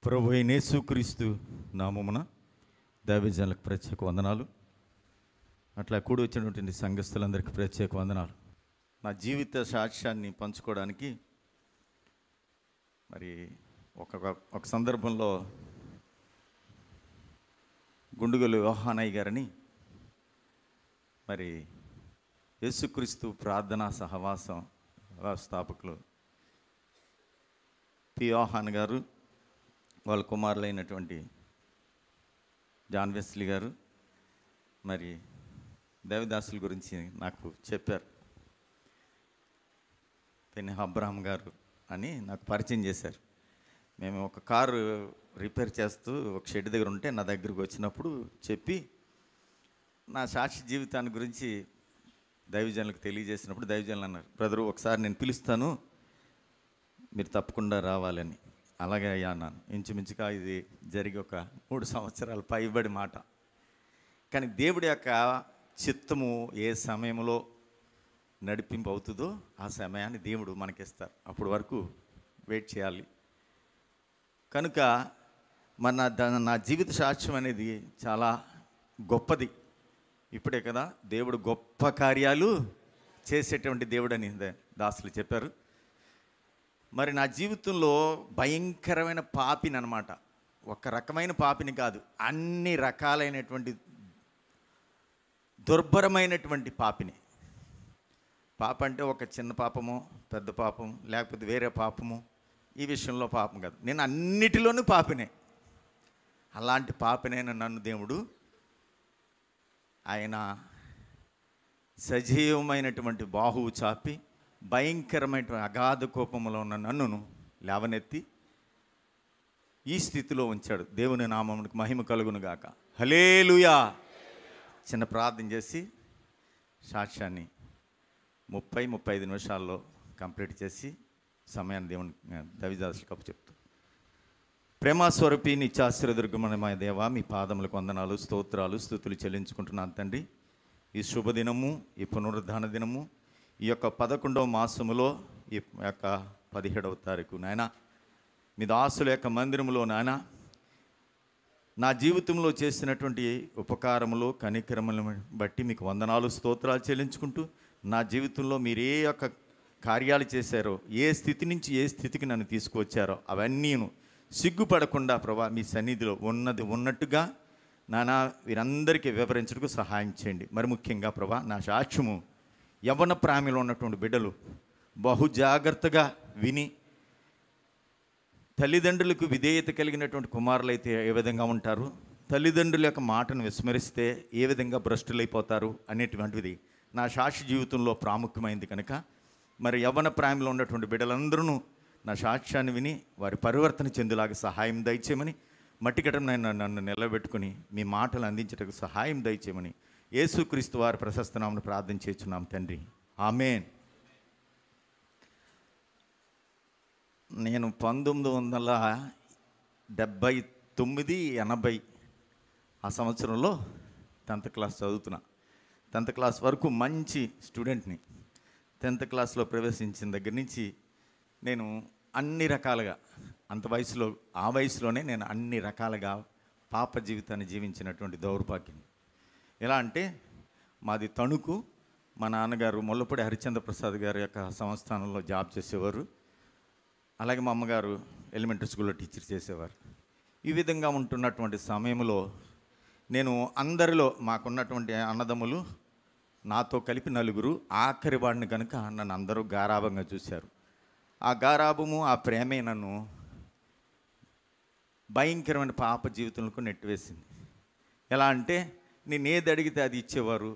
ప్రభు అయిన యేసుక్రీస్తు నామమున దైవజనులకు ప్రత్యేక వందనాలు. అట్లా కూడి వచ్చినటువంటి సంఘస్థులందరికీ ప్రత్యేక వందనాలు. నా జీవిత సాక్ష్యాన్ని పంచుకోవడానికి మరి ఒక సందర్భంలో గుండుగలు యోహానయ్య గారని మరి యేసుక్రీస్తు ప్రార్థనా సహవాసం స్థాపకులు పి యోహాన్ గారు, వాళ్ళ కుమారులైనటువంటి జాన్ వెస్లీ గారు మరి దేవదాసుల గురించి నాకు చెప్పారు. పెన్ని అబ్రహాం గారు అని నాకు పరిచయం చేశారు. మేము ఒక కారు రిపేర్ చేస్తూ ఒక షెడ్ దగ్గర ఉంటే నా దగ్గరకు వచ్చినప్పుడు చెప్పి నా సాక్షి జీవితాన్ని గురించి దైవజనులకు తెలియజేసినప్పుడు దైవజనులు అన్నారు, బ్రదరు ఒకసారి నేను పిలుస్తాను, మీరు తప్పకుండా రావాలని. అలాగే అయ్యా అన్నాను. ఇంచుమించుగా ఇది జరిగి ఒక 3 సంవత్సరాలు పైబడి మాట. కానీ దేవుడి యొక్క చిత్తము ఏ సమయంలో నడిపింపు అవుతుందో ఆ సమయాన్ని దేవుడు మనకిస్తారు. అప్పటి వరకు వెయిట్ చేయాలి. కనుక నా జీవిత సాక్ష్యం అనేది చాలా గొప్పది. ఇప్పుడే కదా దేవుడు గొప్ప కార్యాలు చేసేటువంటి దేవుడు అని దాసులు చెప్పారు. మరి నా జీవితంలో భయంకరమైన పాపిని అనమాట. ఒక రకమైన పాపిని కాదు, అన్ని రకాలైనటువంటి దుర్భరమైనటువంటి పాపిని. పాప అంటే ఒక చిన్న పాపము, పెద్ద పాపం, లేకపోతే వేరే పాపము, ఈ విషయంలో పాపం కాదు. నేను అన్నిటిలోనూ పాపినే. అలాంటి పాపినైన నన్ను దేవుడు ఆయన సజీవమైనటువంటి బాహువు చాపి భయంకరమైనటువంటి అగాధ కోపంలో ఉన్న నన్నును లేవనెత్తి ఈ స్థితిలో ఉంచాడు. దేవుని నామమునకు మహిమ కలుగును గాక. హల్లెలూయా. చిన్న ప్రార్థన చేసి సాక్ష్యాన్ని 30-35 నిమిషాల్లో కంప్లీట్ చేసి సమయాన్ని దేవుని దైవదాసులకు అప్పచెప్తూ, ప్రేమస్వరూపి నిత్యాశ్రయదుర్గమనమైన దేవా, మీ పాదములకు వందనాలు, స్తోత్రాలు, స్తుతులు చెల్లించుకుంటున్నాను తండ్రి. ఈ శుభదినము, ఈ పునరుద్ధాన దినము, ఈ యొక్క 11వ మాసములో ఈ యొక్క 17వ తారీఖు నాయన, మీ దాసుల యొక్క మందిరంలో నాయన నా జీవితంలో చేసినటువంటి ఉపకారములు, కనికరములను బట్టి మీకు వందనాలు, స్తోత్రాలు చెల్లించుకుంటూ, నా జీవితంలో మీరు ఏ యొక్క కార్యాలు చేశారో, ఏ స్థితి నుంచి ఏ స్థితికి నన్ను తీసుకువచ్చారో అవన్నీను సిగ్గుపడకుండా ప్రభా మీ సన్నిధిలో ఉన్నది ఉన్నట్టుగా నానా వీరందరికీ వివరించడానికి సహాయం చేయండి. మరి ముఖ్యంగా ప్రభా నా సాక్ష్యము యవ్వన ప్రాయంలో ఉన్నటువంటి బిడ్డలు బహు జాగ్రత్తగా విని, తల్లిదండ్రులకు విధేయత కలిగినటువంటి కుమారులైతే ఏ విధంగా ఉంటారు, తల్లిదండ్రుల యొక్క మాటను విస్మరిస్తే ఏ విధంగా భ్రష్టులైపోతారు అనేటువంటిది నా సాక్షి జీవితంలో ప్రాముఖ్యమైంది. కనుక మరి యవ్వన ప్రాయంలో ఉన్నటువంటి బిడ్డలందరూ నా సాక్ష్యాన్ని విని వారి పరివర్తన చెందులాగా సహాయం దయచేయమని, మట్టికటం నన్ను నిలబెట్టుకుని మీ మాటలు అందించడానికి సహాయం దయచేయమని యేసుక్రీస్తు వారి ప్రశస్త నామమున ప్రార్థన చేస్తున్నాం తండ్రి, ఆమేన్. నేను 1979-80 ఆ సంవత్సరంలో 10th క్లాస్ చదువుతున్నా. 10th క్లాస్ వరకు మంచి స్టూడెంట్ని. 10th క్లాస్లో ప్రవేశించిన దగ్గర నుంచి నేను అన్ని రకాలుగా ఆ వయసులోనే నేను అన్ని రకాలుగా పాప జీవితాన్ని జీవించినటువంటి దౌర్భాగ్యం. ఎలా అంటే మాది తణుకు. మా నాన్నగారు ముల్లపూడి హరిచంద్ర ప్రసాద్ గారి యొక్క సంస్థానంలో జాబ్ చేసేవారు. అలాగే మా అమ్మగారు ఎలిమెంటరీ స్కూల్లో టీచర్ చేసేవారు. ఈ విధంగా ఉంటున్నటువంటి సమయంలో నేను అందరిలో మాకున్నటువంటి అన్నదమ్ములు నాతో కలిపి 4, ఆఖరి వాడిని కనుక నన్ను అందరూ గారాభంగా చూశారు. ఆ గారాభము, ఆ ప్రేమే నన్ను భయంకరమైన పాప జీవితంలో నెట్టివేసింది. ఎలా అంటే నేను ఏది అడిగితే అది ఇచ్చేవారు.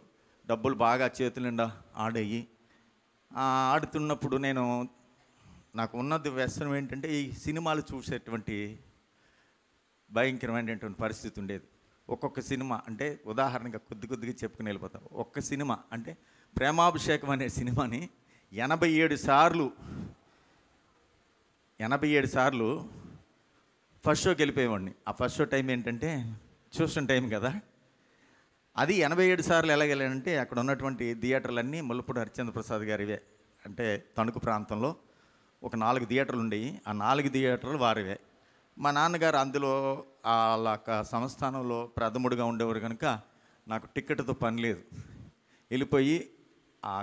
డబ్బులు బాగా చేతుల నిండా ఆడేయి. ఆడుతున్నప్పుడు నాకు ఉన్నది వ్యసనం ఏంటంటే ఈ సినిమాలు చూసేటువంటి భయంకరమైనటువంటి పరిస్థితి ఉండేది. ఒక్కొక్క సినిమా అంటే ఉదాహరణగా కొద్దిగా చెప్పుకుని వెళ్ళిపోతాం. ఒక్క సినిమా అంటే ప్రేమాభిషేకం అనే సినిమాని 87 సార్లు ఫస్ట్ షోకి వెళ్ళిపోయేవాడిని. ఆ ఫస్ట్ షో టైం ఏంటంటే ట్యూషన్ టైం కదా. అది 87 సార్లు ఎలాగెళ్ళానంటే అక్కడ ఉన్నటువంటి థియేటర్లన్నీ ముల్లపూడి హరిచంద్ర ప్రసాద్ గారివే. అంటే తణుకు ప్రాంతంలో ఒక 4 థియేటర్లు ఉండేవి. ఆ 4 థియేటర్లు వారివే. మా నాన్నగారు అందులో వాళ్ళ సంస్థానంలో ప్రథముడిగా ఉండేవారు కనుక నాకు టికెట్తో పని లేదు. వెళ్ళిపోయి ఆ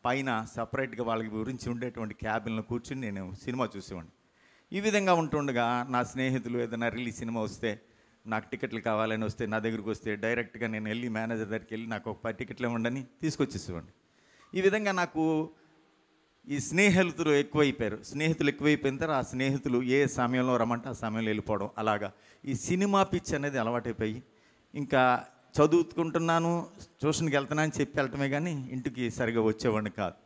పైన సపరేట్గా వాళ్ళకి గురించి ఉండేటువంటి క్యాబిన్లో కూర్చుని నేను సినిమా చూసేవాడిని. ఈ విధంగా ఉంటుండగా నా స్నేహితులు ఏదైనా రిలీజ్ సినిమా వస్తే, నాకు టికెట్లు కావాలని వస్తే, నా దగ్గరికి వస్తే డైరెక్ట్గా నేను వెళ్ళి మేనేజర్ దగ్గరికి వెళ్ళి నాకు ఒక 10 టికెట్లు ఇవ్వండి తీసుకొచ్చేసేవాడిని. ఈ విధంగా నాకు ఈ స్నేహితులు ఎక్కువైపోయిన తర్వాత ఆ స్నేహితులు ఏ సమయంలో రమ్మంటే ఆ సమయంలో వెళ్ళిపోవడం, అలాగా ఈ సినిమా పిచ్ అనేది అలవాటైపోయి ఇంకా చదువుకుంటున్నాను, ట్యూషన్కి వెళ్తున్నాను అని చెప్పి వెళ్ళటమే కానీ ఇంటికి సరిగా వచ్చేవాడిని కాదు.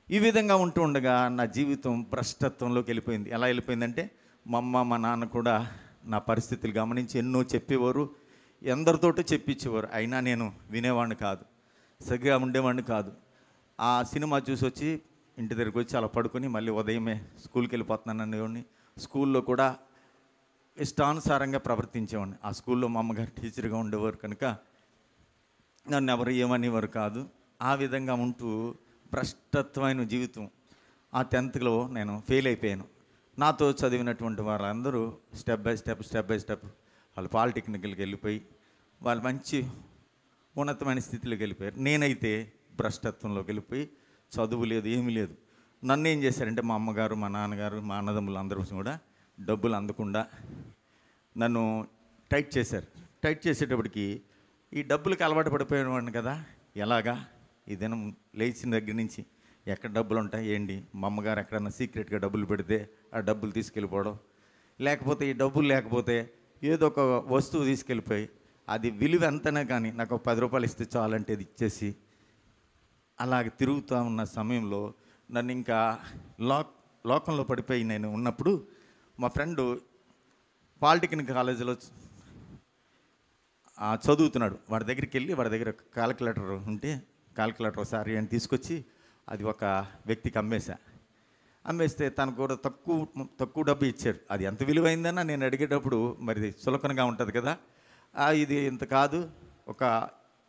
ఈ విధంగా ఉంటూ ఉండగా నా జీవితం భ్రష్టత్వంలోకి వెళ్ళిపోయింది. ఎలా వెళ్ళిపోయిందంటే మా అమ్మ మా నాన్న కూడా నా పరిస్థితులు గమనించి ఎన్నో చెప్పేవారు, ఎందరితోటో చెప్పించేవారు. అయినా నేను వినేవాడిని కాదు, సరిగ్గా ఉండేవాడిని కాదు. ఆ సినిమా చూసి వచ్చి ఇంటి దగ్గరికి వచ్చి అలా పడుకొని మళ్ళీ ఉదయమే స్కూల్కి వెళ్ళిపోతున్నాను అనేవాడిని. స్కూల్లో కూడా ఇష్టానుసారంగా ప్రవర్తించేవాడిని. ఆ స్కూల్లో మా అమ్మగారు టీచర్గా ఉండేవారు కనుక నన్ను ఎవరు ఏమనేవారు కాదు. ఆ విధంగా ఉంటూ భ్రష్టత్వమైన జీవితం. ఆ 10th నేను ఫెయిల్ అయిపోయాను. నాతో చదివినటువంటి వాళ్ళందరూ స్టెప్ బై స్టెప్ వాళ్ళు పాలిటెక్నికల్కి వెళ్ళిపోయి వాళ్ళు మంచి ఉన్నతమైన స్థితిలోకి వెళ్ళిపోయారు. నేనైతే భ్రష్టత్వంలోకి వెళ్ళిపోయి చదువు లేదు, ఏమీ లేదు. నన్ను ఏం చేశారంటే మా అమ్మగారు, మా నాన్నగారు, మా అన్నదమ్ములు అందరూ కూడా డబ్బులు అందకుండా నన్ను టైట్ చేశారు. టైట్ చేసేటప్పటికి ఈ డబ్బులకి అలవాటు పడిపోయేవాడిని కదా. ఎలాగా ఈ దినం లేచిన దగ్గర నుంచి ఎక్కడ డబ్బులు ఉంటాయి ఏంటి, మా అమ్మగారు ఎక్కడన్నా సీక్రెట్గా డబ్బులు పెడితే ఆ డబ్బులు తీసుకెళ్ళిపోవడం, లేకపోతే ఈ డబ్బులు లేకపోతే ఏదో ఒక వస్తువు తీసుకెళ్ళిపోయి అది విలువ ఎంతనే కానీ నాకు ఒక 10 రూపాయలు ఇస్తే చాలంటే ఇది ఇచ్చేసి అలాగే తిరుగుతూ ఉన్న సమయంలో నన్ను ఇంకా లోకంలో పడిపోయి నేను ఉన్నప్పుడు మా ఫ్రెండు పాలిటెక్నిక్ కాలేజీలో చదువుతున్నాడు. వాడి దగ్గరికి వెళ్ళి వాడి దగ్గర క్యాలిక్యులేటర్ ఉంటే క్యాలిక్యులేటర్ ఒకసారి అని తీసుకొచ్చి అది ఒక వ్యక్తికి అమ్మేస్తే తనకు కూడా తక్కువ డబ్బు ఇచ్చారు. అది ఎంత విలువైందన్నా నేను అడిగేటప్పుడు మరి చులకనగా ఉంటుంది కదా. ఇది ఇంత కాదు, ఒక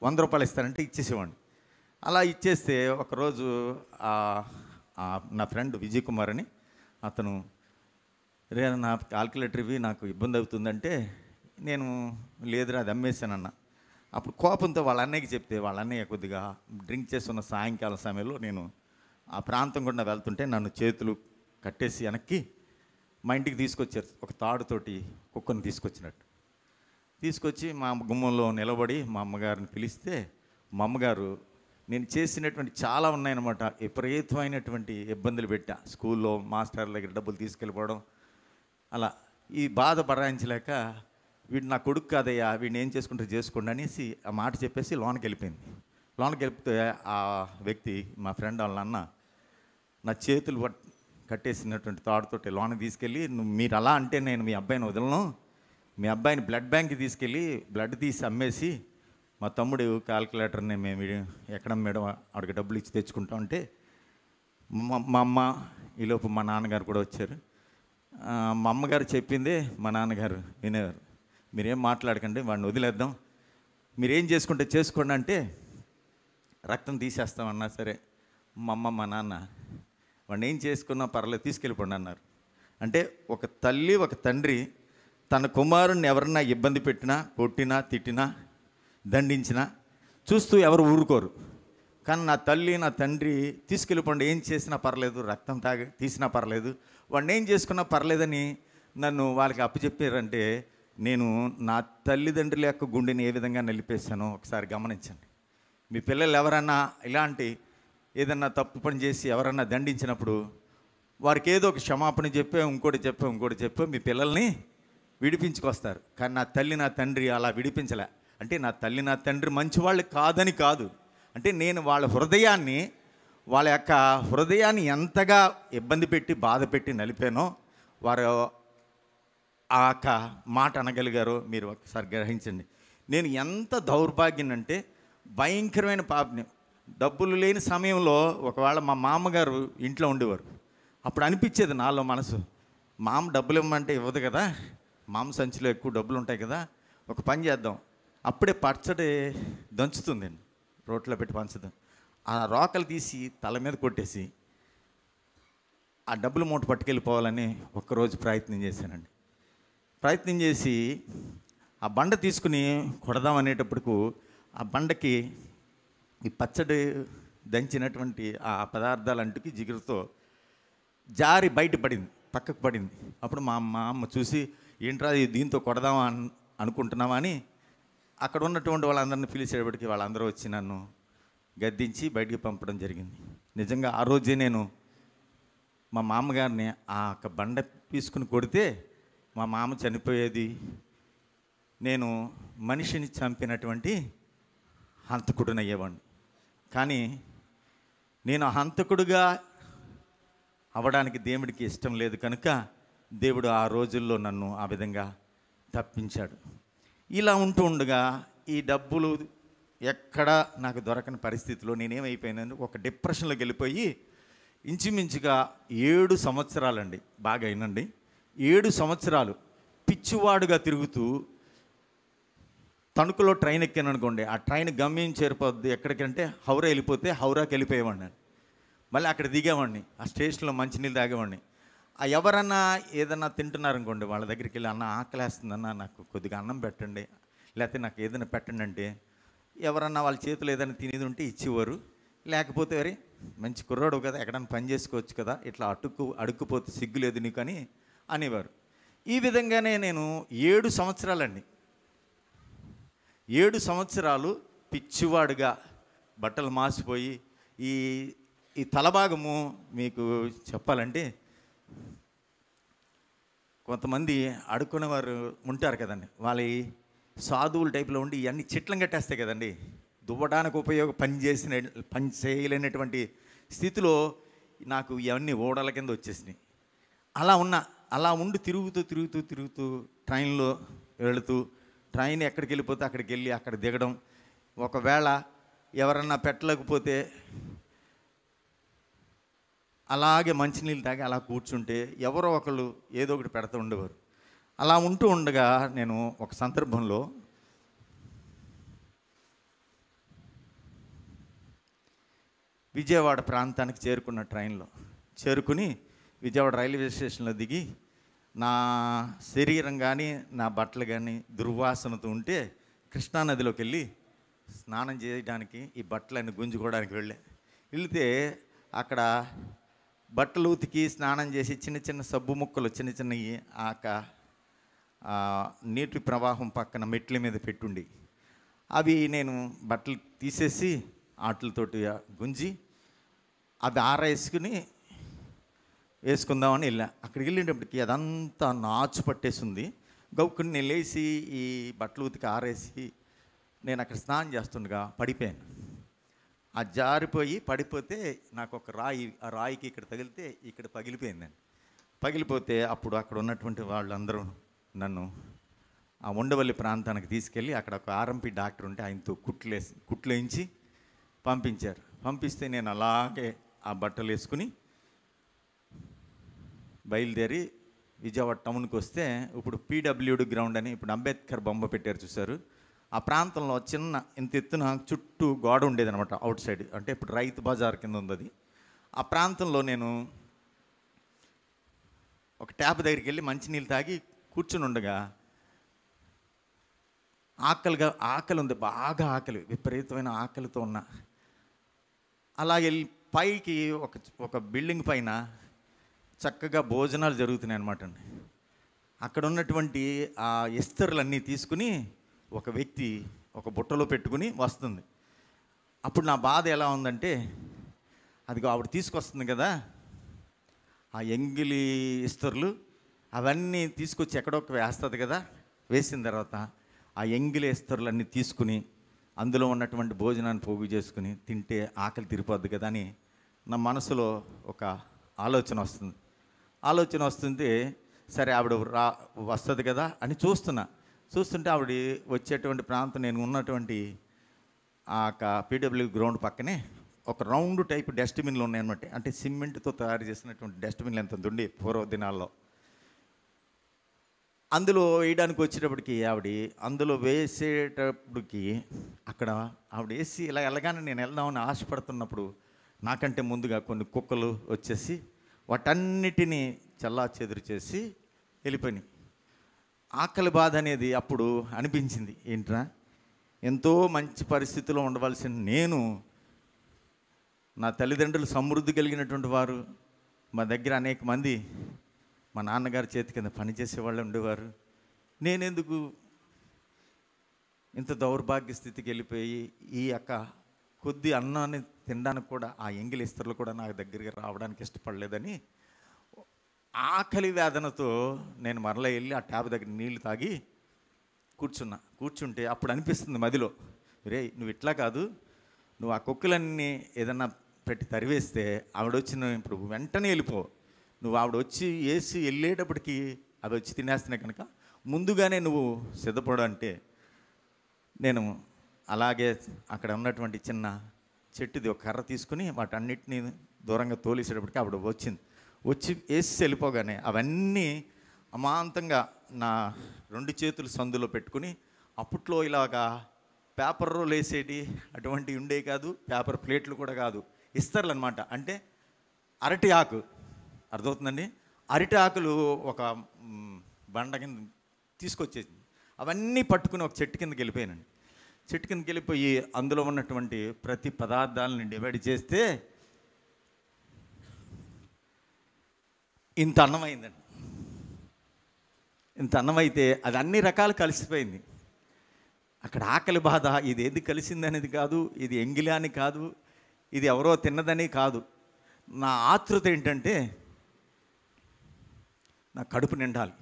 100 రూపాయలు ఇస్తానంటే ఇచ్చేసేవాడిని. అలా ఇచ్చేస్తే ఒకరోజు నా ఫ్రెండ్ విజయ్ కుమార్ అని అతను, రే నా క్యాల్కులేటర్ ఇవి నాకు ఇబ్బంది అవుతుందంటే నేను లేదురా అది అమ్మేశానన్న. అప్పుడు కోపంతో వాళ్ళ అన్నయ్యకి చెప్తే వాళ్ళ అన్నయ్య కొద్దిగా డ్రింక్ చేస్తున్న సాయంకాలం సమయంలో నేను ఆ ప్రాంతం గుండా వెళ్తుంటే నన్ను చేతులు కట్టేసి వెనక్కి మా ఇంటికి తీసుకొచ్చారు. ఒక తాడుతోటి కుక్కను తీసుకొచ్చి మా గుమ్మంలో నిలబడి మా అమ్మగారిని పిలిస్తే మా అమ్మగారు నేను చేసినటువంటి చాలా ఉన్నాయన్నమాట. విపరీతమైనటువంటి ఇబ్బందులు పెట్టా. స్కూల్లో మాస్టర్ల దగ్గర డబ్బులు తీసుకెళ్ళిపోవడం, అలా ఈ బాధ భరాయించలేక వీడు నా కొడుకు కాదయ్యా, వీడిని ఏం చేసుకుంటే చేసుకోండి అనేసి ఆ మాట చెప్పేసి లోనకి వెళ్ళిపోయింది. లోనకి వెళ్తే ఆ వ్యక్తి మా ఫ్రెండ్ వాళ్ళ అన్న నా చేతులు కట్టేసినటువంటి తాడుతోటి లోనకి తీసుకెళ్ళి, మీరు అలా అంటే నేను మీ అబ్బాయిని వదలను, మీ అబ్బాయిని బ్లడ్ బ్యాంక్కి తీసుకెళ్ళి బ్లడ్ తీసి అమ్మేసి మా తమ్ముడు క్యాల్కులేటర్ని మేము ఎక్కడ మేడం ఆడికి డబ్బులు ఇచ్చి తెచ్చుకుంటాం అంటే మా అమ్మ ఈలోపు మా నాన్నగారు కూడా వచ్చారు. మా అమ్మగారు చెప్పిందే మా నాన్నగారు వినేవారు. మీరేం మాట్లాడకండి, వాడిని వదిలేద్దాం, మీరేం చేసుకుంటే చేసుకోండి అంటే రక్తం తీసేస్తామన్నా సరే మా అమ్మ మా నాన్న వాడిని ఏం చేసుకున్నా పర్లేదు తీసుకెళ్ళిపోండి అన్నారు. అంటే ఒక తల్లి ఒక తండ్రి తన కుమారుణ్ణి ఎవరన్నా ఇబ్బంది పెట్టినా, కొట్టినా, తిట్టినా, దండించినా చూస్తూ ఎవరు ఊరుకోరు. కానీ నా తల్లి నా తండ్రి తీసుకెళ్ళిపోండి, ఏం చేసినా పర్లేదు, రక్తం తీసినా పర్లేదు, వాడిని ఏం చేసుకున్నా పర్లేదని నన్ను వాళ్ళకి అప్పచెప్పారంటే నేను నా తల్లిదండ్రుల యొక్క గుండెని ఏ విధంగా నిలిపేశానో ఒకసారి గమనించండి. మీ పిల్లలు ఎవరన్నా ఇలాంటి ఏదన్నా తప్పు పని చేసి ఎవరన్నా దండించినప్పుడు వారికి ఏదో ఒక క్షమాపణ ఇంకోటి చెప్పే మీ పిల్లల్ని విడిపించుకొస్తారు. కానీ నా తల్లి నా తండ్రి అలా విడిపించలే. అంటే నా తల్లి నా తండ్రి మంచివాళ్ళు కాదని కాదు, అంటే నేను వాళ్ళ యొక్క హృదయాన్ని ఎంతగా ఇబ్బంది పెట్టి బాధ పెట్టి నలిపానో వారు ఆ మాట అనగలిగారో మీరు ఒకసారి గ్రహించండి. నేను ఎంత దౌర్భాగ్యం అంటే భయంకరమైన పాపని. డబ్బులు లేని సమయంలో ఒకవేళ మా మామగారు ఇంట్లో ఉండేవారు, అప్పుడు అనిపించేది నాలో మనసు, మామ డబ్బులు ఇవ్వమంటే ఇవ్వదు కదా, మామ సంచిలో ఎక్కువ డబ్బులు ఉంటాయి కదా, ఒక పని చేద్దాం, అప్పుడే పచ్చడి దంచుతుందండి, రోట్లో పెట్టి పంచుదాం, ఆ రోకలు తీసి తల మీద కొట్టేసి ఆ డబ్బులు మూట పట్టుకెళ్ళిపోవాలని ఒక్కరోజు ప్రయత్నం చేశానండి. ప్రయత్నం చేసి ఆ బండ తీసుకుని కొడదాం అనేటప్పటికు ఆ బండకి ఈ పచ్చడి దంచినటువంటి ఆ పదార్థాలంటికి జిగురుతో జారి బయట పడింది, పక్కకు పడింది. అప్పుడు మా అమ్మ చూసి, ఏంట్రా దీంతో కొడదామా అనుకుంటున్నావా అని అక్కడ ఉన్నటువంటి వాళ్ళందరినీ పిలిచేటప్పటికి వాళ్ళందరూ వచ్చి నన్ను గద్దించి బయటికి పంపడం జరిగింది. నిజంగా ఆ రోజే నేను మా మామగారిని ఆ బండ తీసుకుని కొడితే మా మామ చనిపోయేది. నేను మనిషిని చంపినటువంటి హంతకుడిని అయ్యేవాడిని. కానీ నేను హంతకుడుగా అవడానికి దేవుడికి ఇష్టం లేదు కనుక దేవుడు ఆ రోజుల్లో నన్ను ఆ విధంగా తప్పించాడు. ఇలా ఉంటూ ఉండగా ఈ డబ్బులు ఎక్కడా నాకు దొరకని పరిస్థితిలో నేనేమైపోయాను, ఒక డిప్రెషన్లోకి వెళ్ళిపోయి ఇంచుమించుగా 7 సంవత్సరాలండి, బాగా అయినండి, 7 సంవత్సరాలు పిచ్చివాడుగా తిరుగుతూ తణుకులో ట్రైన్ ఎక్కాను అనుకోండి, ఆ ట్రైన్ గమ్యం చేరిపోద్ది ఎక్కడికంటే హౌరా వెళ్ళిపోతే హౌరాకి వెళ్ళిపోయేవాడిని. మళ్ళీ అక్కడ దిగేవాడిని, ఆ స్టేషన్లో మంచినీళ్ళు తాగేవాడిని. ఎవరన్నా ఏదన్నా తింటున్నారనుకోండి, వాళ్ళ దగ్గరికి వెళ్ళి అన్న ఆకలేస్తుందన్న నాకు కొద్దిగా అన్నం పెట్టండి, లేకపోతే నాకు ఏదైనా పెట్టండి అంటే ఎవరన్నా వాళ్ళ చేతులు ఏదైనా తినేది ఉంటే ఇచ్చేవారు. లేకపోతే అరే మంచి కుర్రాడు కదా, ఎక్కడన్నా పని చేసుకోవచ్చు కదా, ఇట్లా అడుక్కుపోతే సిగ్గు లేదు నీకు అని అనేవారు. ఈ విధంగానే నేను 7 సంవత్సరాలండి, 7 సంవత్సరాలు పిచ్చివాడుగా బట్టలు మాసిపోయి ఈ తలభాగము మీకు చెప్పాలంటే కొంతమంది అడుక్కునేవారు ఉంటారు కదండి, వాళ్ళ సాధువుల టైప్లో ఉండి ఇవన్నీ చిట్లం కట్టేస్తాయి కదండి, దువ్వడానికి పని చేయలేనటువంటి స్థితిలో నాకు ఇవన్నీ ఓడల కింద వచ్చేసినాయి. అలా ఉండి తిరుగుతూ ట్రైన్లో వెళుతూ ట్రైన్ ఎక్కడికి వెళ్ళిపోతే అక్కడికి వెళ్ళి అక్కడ దిగడం. ఒకవేళ ఎవరన్నా పెట్టలేకపోతే అలాగే మంచినీళ్ళు తాగి అలా కూర్చుంటే ఎవరో ఒకళ్ళు ఏదో ఒకటి పెడుతూ ఉండేవారు. అలా ఉంటూ ఉండగా నేను ఒక సందర్భంలో విజయవాడ ప్రాంతానికి చేరుకున్న ట్రైన్లో చేరుకుని విజయవాడ రైల్వే స్టేషన్లో దిగి నా శరీరం కానీ నా బట్టలు కానీ దుర్వాసనతో ఉంటే కృష్ణానదిలోకి వెళ్ళి స్నానం చేయడానికి ఈ బట్టలన్నీ గుంజుకోవడానికి వెళితే అక్కడ బట్టలు ఉతికి స్నానం చేసి చిన్న చిన్న సబ్బు ముక్కలు చిన్నవి నీటి ప్రవాహం పక్కన మెట్ల మీద పెట్టుండి అవి నేను బట్టలు తీసేసి ఆటలతోటి గుంజి అది ఆరేసుకుని వేసుకుందామని వెళ్ళా. అక్కడికి వెళ్ళేటప్పటికి అదంతా నాచు పట్టేసింది. గౌక్కుని నేను లేచి ఈ బట్టలు ఉతికి ఆరేసి నేను అక్కడ స్నానం చేస్తుండగా పడిపోయాను. ఆ జారిపోయి పడిపోతే నాకు ఒక రాయి, ఆ రాయికి ఇక్కడ తగిలితే ఇక్కడ పగిలిపోయిందండి. పగిలిపోతే అప్పుడు అక్కడ ఉన్నటువంటి వాళ్ళందరూ నన్ను ఆ ఉండవల్లి ప్రాంతానికి తీసుకెళ్ళి అక్కడ ఒక ఆర్ఎంపీ డాక్టర్ ఉంటే ఆయనతో కుట్లేయించి పంపించారు. పంపిస్తే నేను అలాగే ఆ బట్టలు వేసుకుని బయలుదేరి విజయవాడ టౌన్కి వస్తే ఇప్పుడు పీడబ్ల్యూడి గ్రౌండ్ అని ఇప్పుడు అంబేద్కర్ బొమ్మ పెట్టారు చూశారు. ఆ ప్రాంతంలో చిన్న ఇంత ఎత్తున చుట్టూ గోడ ఉండేదనమాట, అవుట్ సైడ్, అంటే ఇప్పుడు రైతు బజార్ కింద ఉంది అది. ఆ ప్రాంతంలో నేను ఒక ట్యాప్ దగ్గరికి వెళ్ళి మంచినీళ్ళు తాగి కూర్చుని ఉండగా ఆకలి ఉంది, బాగా ఆకలి, విపరీతమైన ఆకలితో ఉన్నా. అలాగే పైకి ఒక బిల్డింగ్ పైన చక్కగా భోజనాలు జరుగుతున్నాయి అన్నమాట అండి. అక్కడ ఉన్నటువంటి ఆ ఇస్తరులన్నీ తీసుకుని ఒక వ్యక్తి ఒక బుట్టలో పెట్టుకుని వస్తుంది. అప్పుడు నా బాధ ఎలా ఉందంటే, అదిగో ఆవిడ తీసుకొస్తుంది కదా ఆ ఎంగిలి ఇస్తరులు, అవన్నీ తీసుకొచ్చి ఎక్కడొక్క వేస్తుంది కదా, వేసిన తర్వాత ఆ ఎంగిలి ఇస్తరులన్నీ తీసుకుని అందులో ఉన్నటువంటి భోజనాన్ని పోగు చేసుకుని తింటే ఆకలి తీరిపోద్ది కదా అని నా మనసులో ఒక ఆలోచన వస్తుంది. సరే ఆవిడ వస్తుంది కదా అని చూస్తుంటే ఆవిడ వచ్చేటువంటి ప్రాంతం నేను ఉన్నటువంటి ఆ పీడబ్ల్యూ గ్రౌండ్ పక్కనే ఒక రౌండ్ టైప్ డస్ట్బిన్లు ఉన్నాయన్నమాట. అంటే సిమెంట్తో తయారు చేసినటువంటి డస్ట్బిన్లు ఎంత ఉండి పూర్వ దినాల్లో అందులో వేయడానికి వచ్చేటప్పటికి అందులో వేసేటప్పటికి అక్కడ ఆవిడ వేసి ఇలా వెళ్ళగానే నేను వెళ్దామని ఆశపడుతున్నప్పుడు నాకంటే ముందుగా కొన్ని కుక్కలు వచ్చేసి వాటన్నిటినీ చెల్లాచెదురు చేసి వెళ్ళిపోయినాయి. ఆకలి బాధ అనేది అప్పుడు అనిపించింది. ఏంట్రా, ఎంతో మంచి పరిస్థితిలో ఉండవలసిన నేను, నా తల్లిదండ్రులు సమృద్ధి కలిగినటువంటి వారు, మా దగ్గర అనేక మంది మా నాన్నగారి చేతి కింద పనిచేసే వాళ్ళు ఉండేవారు, నేనెందుకు ఇంత దౌర్భాగ్య స్థితికి వెళ్ళిపోయి ఈ యొక్క కొద్ది అన్నాన్ని తినడానికి కూడా ఆ ఎంగిలి ఇస్తరులు కూడా నాకు దగ్గరికి రావడానికి ఇష్టపడలేదని ఆకలి వేదనతో నేను మరలా వెళ్ళి ఆ ట్యాబ్ దగ్గర నీళ్లు తాగి కూర్చుంటే అప్పుడు అనిపిస్తుంది మదిలో, రే నువ్వు ఇట్లా కాదు, నువ్వు ఆ కుక్కలన్నీ ఏదన్నా పెట్టి తరివేస్తే ఆవిడ వచ్చిన ఇప్పుడు వెంటనే వెళ్ళిపో, నువ్వు ఆవిడ వచ్చి వేసి వెళ్ళేటప్పటికి అవి వచ్చి తినేస్తున్నాయి కనుక ముందుగానే నువ్వు సిద్ధపడు అంటే, నేను అలాగే అక్కడ ఉన్నటువంటి చిన్న చెట్టుది ఒక కర్ర తీసుకుని వాటన్నిటిని దూరంగా తోలేసేటప్పటికి ఆవిడ వచ్చి వేసి వెళ్ళిపోగానే అవన్నీ అమాంతంగా నా 2 చేతులు సందులో పెట్టుకుని, అప్పట్లో ఇలాగా పేపర్ రోల్ వేసేటి అటువంటివి ఉండే కాదు, పేపర్ ప్లేట్లు కూడా కాదు, ఇస్తర్లు అనమాట. అంటే అరటి ఆకు, అర్థమవుతుందండి, అరటి ఆకులు ఒక బండ కింద తీసుకొచ్చేసింది, అవన్నీ పట్టుకుని ఒక చెట్టు కిందకి వెళ్ళిపోయానండి. చెట్టు కిందకి వెళ్ళిపోయి అందులో ఉన్నటువంటి ప్రతి పదార్థాలని డివైడ్ చేస్తే ఇంత అన్నమైందండి. ఇంత అన్నమైతే అది అన్ని రకాలు కలిసిపోయింది. అక్కడ ఆకలి బాధ, ఇది ఏది కలిసింది అనేది కాదు, ఇది ఎంగిలి అని కాదు, ఇది ఎవరో తిన్నదని కాదు. నా ఆతృత ఏంటంటే నా కడుపు నిండాలి,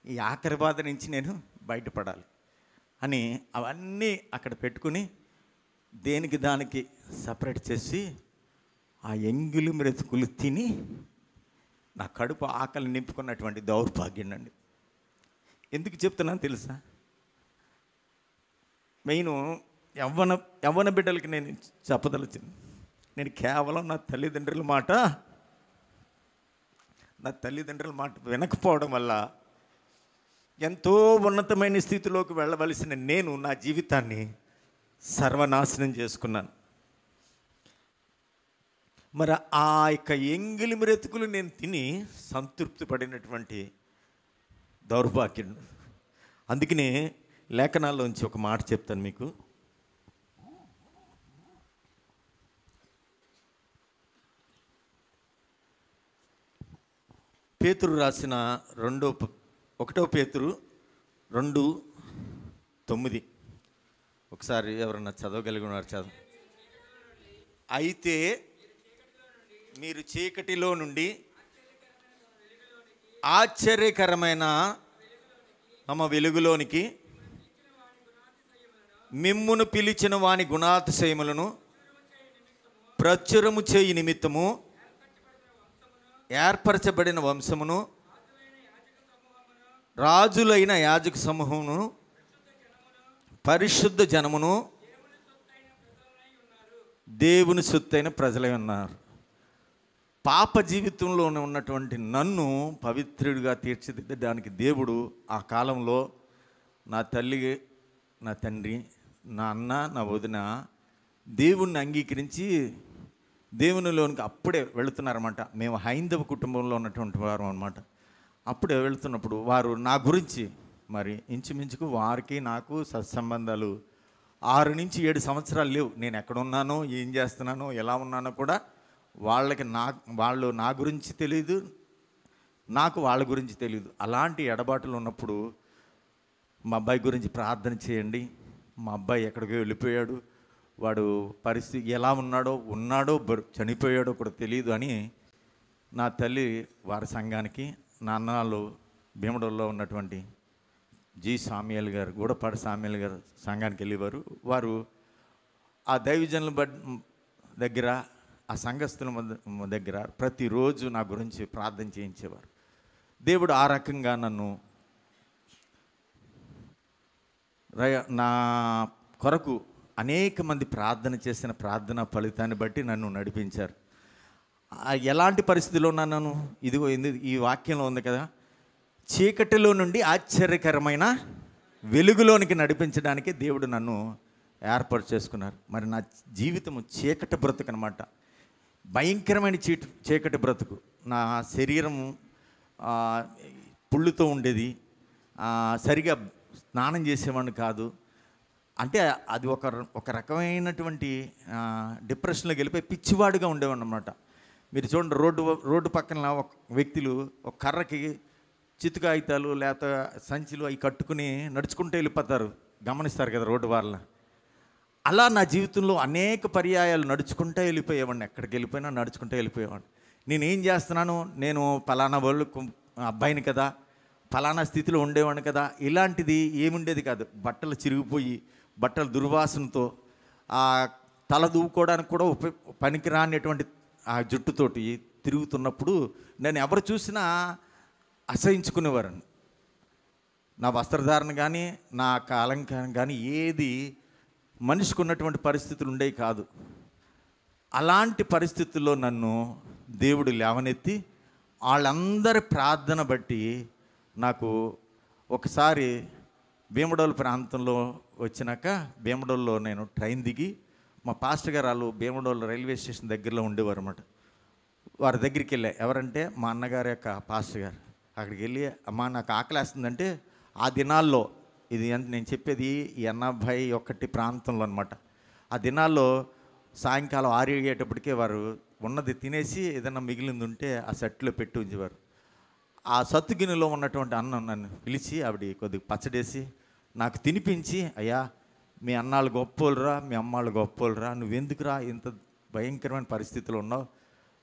ఈ ఆకలి బాధ నుంచి నేను బయటపడాలి అని అవన్నీ అక్కడ పెట్టుకుని దేనికి దానికి సపరేట్ చేసి ఆ ఎంగిలి మెతుకులు తిని నా కడుపు ఆకలి నింపుకున్నటువంటి దౌర్భాగ్యం అండి. ఎందుకు చెప్తున్నాను తెలుసా? మెయిన్ యవ్వన బిడ్డలకి నేను చెప్పదలుచుంది, నేను కేవలం నా తల్లిదండ్రుల మాట వినకపోవడం వల్ల ఎంతో ఉన్నతమైన స్థితిలోకి వెళ్ళవలసిన నేను నా జీవితాన్ని సర్వనాశనం చేసుకున్నాను. మరి ఆ యొక్క ఎంగిలి బ్రతుకులు నేను తిని సంతృప్తి పడినటువంటి దౌర్భాగ్యం. అందుకనే లేఖనాల్లోంచి ఒక మాట చెప్తాను మీకు. పేతురు రాసిన 1 పేతురు 2:9 ఒకసారి ఎవరన్నా చదవగలిగి ఉన్నారు? చదువు. అయితే మీరు చీకటిలో నుండి ఆశ్చర్యకరమైన తమ వెలుగులోనికి మిమ్మును పిలిచిన వాని గుణాతిశయములను ప్రచురము చేయి నిమిత్తము ఏర్పరచబడిన వంశమును, రాజులైన యాజక సమూహమును, పరిశుద్ధ జనమును, దేవుని సొత్తైన ప్రజలై ఉన్నారు. పాప జీవితంలో ఉన్నటువంటి నన్ను పవిత్రుడిగా తీర్చిదిద్దడానికి దేవుడు ఆ కాలంలో నా తల్లి, నా తండ్రి, నా అన్న, నా వదిన దేవుణ్ణి అంగీకరించి దేవునిలోనికి అప్పుడే వెళుతున్నారన్నమాట. మేము హైందవ కుటుంబంలో ఉన్నటువంటి వారు అన్నమాట. అప్పుడే వెళుతున్నప్పుడు వారు నా గురించి మరి ఇంచుమించుకు వారికి నాకు సత్సంబంధాలు 6 నుంచి 7 సంవత్సరాలు లేవు. నేను ఎక్కడున్నానో, ఏం చేస్తున్నానో, ఎలా ఉన్నానో కూడా వాళ్ళు నా గురించి తెలియదు, నాకు వాళ్ళ గురించి తెలియదు. అలాంటి ఎడబాటులు ఉన్నప్పుడు మా అబ్బాయి గురించి ప్రార్థన చేయండి, మా అబ్బాయి ఎక్కడికో వెళ్ళిపోయాడు, వాడు పరిస్థితి ఎలా ఉన్నాడో చనిపోయాడో కూడా తెలియదు అని నా తల్లి వారి సంఘానికి, నా అన్నాళ్ళు భీమడోల్లో ఉన్నటువంటి జి సామ్యాల్ గారు, గూడపాటి సామ్యాల్ గారు సంఘానికి వెళ్ళేవారు. వారు ఆ దైవజనుల దగ్గర, ఆ సంఘస్థుల దగ్గర ప్రతిరోజు నా గురించి ప్రార్థన చేయించేవారు. దేవుడు ఆ రకంగా నన్ను నా కొరకు అనేక మంది ప్రార్థన చేసిన ప్రార్థన ఫలితాన్ని బట్టి నన్ను నడిపించారు. ఎలాంటి పరిస్థితిలో ఉన్నాను? ఇదిగో ఈ వాక్యంలో ఉంది కదా, చీకటిలో నుండి ఆశ్చర్యకరమైన వెలుగులోనికి నడిపించడానికి దేవుడు నన్ను ఏర్పాటు చేసుకున్నారు. మరి నా జీవితము చీకటి బ్రతుకు అనమాట, భయంకరమైన చీకటి బ్రతుకు. నా శరీరం పుళ్ళుతో ఉండేది, సరిగా స్నానం చేసేవాడిని కాదు. అంటే అది ఒక రకమైనటువంటి డిప్రెషన్లోకి వెళ్ళిపోయి పిచ్చివాడుగా ఉండేవాడిని అనమాట. మీరు చూడండి, రోడ్డు పక్కన ఒక వ్యక్తులు ఒక కర్రకి చిత్తు కాగితాలు లేకపోతే సంచులు అవి కట్టుకుని నడుచుకుంటూ వెళ్ళిపోతారు, గమనిస్తారు కదా రోడ్డు వాళ్ళ. అలా నా జీవితంలో అనేక పర్యాయాలు నడుచుకుంటూ వెళ్ళిపోయేవాడిని. ఎక్కడికి వెళ్ళిపోయినా నడుచుకుంటూ వెళ్ళిపోయేవాడిని. నేనేం చేస్తున్నాను, నేను పలానా వాళ్ళు అబ్బాయిని కదా, పలానా స్థితిలో ఉండేవాడిని కదా, ఇలాంటిది ఏముండేది కాదు. బట్టలు చిరిగిపోయి, బట్టలు దుర్వాసనతో, తల దూవుకోవడానికి కూడా పనికిరానిటువంటి ఆ జుట్టుతోటి తిరుగుతున్నప్పుడు నేను ఎవరు చూసినా అసహించుకునేవారని. నా వస్త్రధారణ కానీ, నా అలంకారం కానీ ఏది మనిషికి ఉన్నటువంటి పరిస్థితులు ఉండేవి కాదు. అలాంటి పరిస్థితుల్లో నన్ను దేవుడు లేవనెత్తి వాళ్ళందరి ప్రార్థన బట్టి నాకు ఒకసారి భీమడోలు ప్రాంతంలో వచ్చినాక, భీమడోల్లో నేను ట్రైన్ దిగి, మా పాస్టర్ గారు వాళ్ళు భీమడోలు రైల్వే స్టేషన్ దగ్గరలో ఉండేవారు అన్నమాట. వారి దగ్గరికి వెళ్ళా. ఎవరంటే మా అన్నగారి యొక్క పాస్టర్ గారు. అక్కడికి వెళ్ళి, అమ్మా నాకు ఆకలేస్తుందంటే, ఆ దినాల్లో ఇది నేను చెప్పేది 81 ప్రాంతంలో అనమాట. ఆ దినాల్లో సాయంకాలం 6 అయ్యేటప్పటికే వారు ఉన్నది తినేసి ఏదైనా మిగిలింది ఉంటే ఆ సెట్లో పెట్టి ఉంచేవారు. ఆ సత్తు గిన్నెలో ఉన్నటువంటి అన్నం నన్ను పిలిచి ఆవిడ కొద్దిగా పచ్చడేసి నాకు తినిపించి, అయ్యా మీ అన్నాళ్ళు గొప్పోలురా, మీ అమ్మాళ్ళు గొప్పోలురా, నువ్వెందుకురా ఇంత భయంకరమైన పరిస్థితులు ఉన్నావు,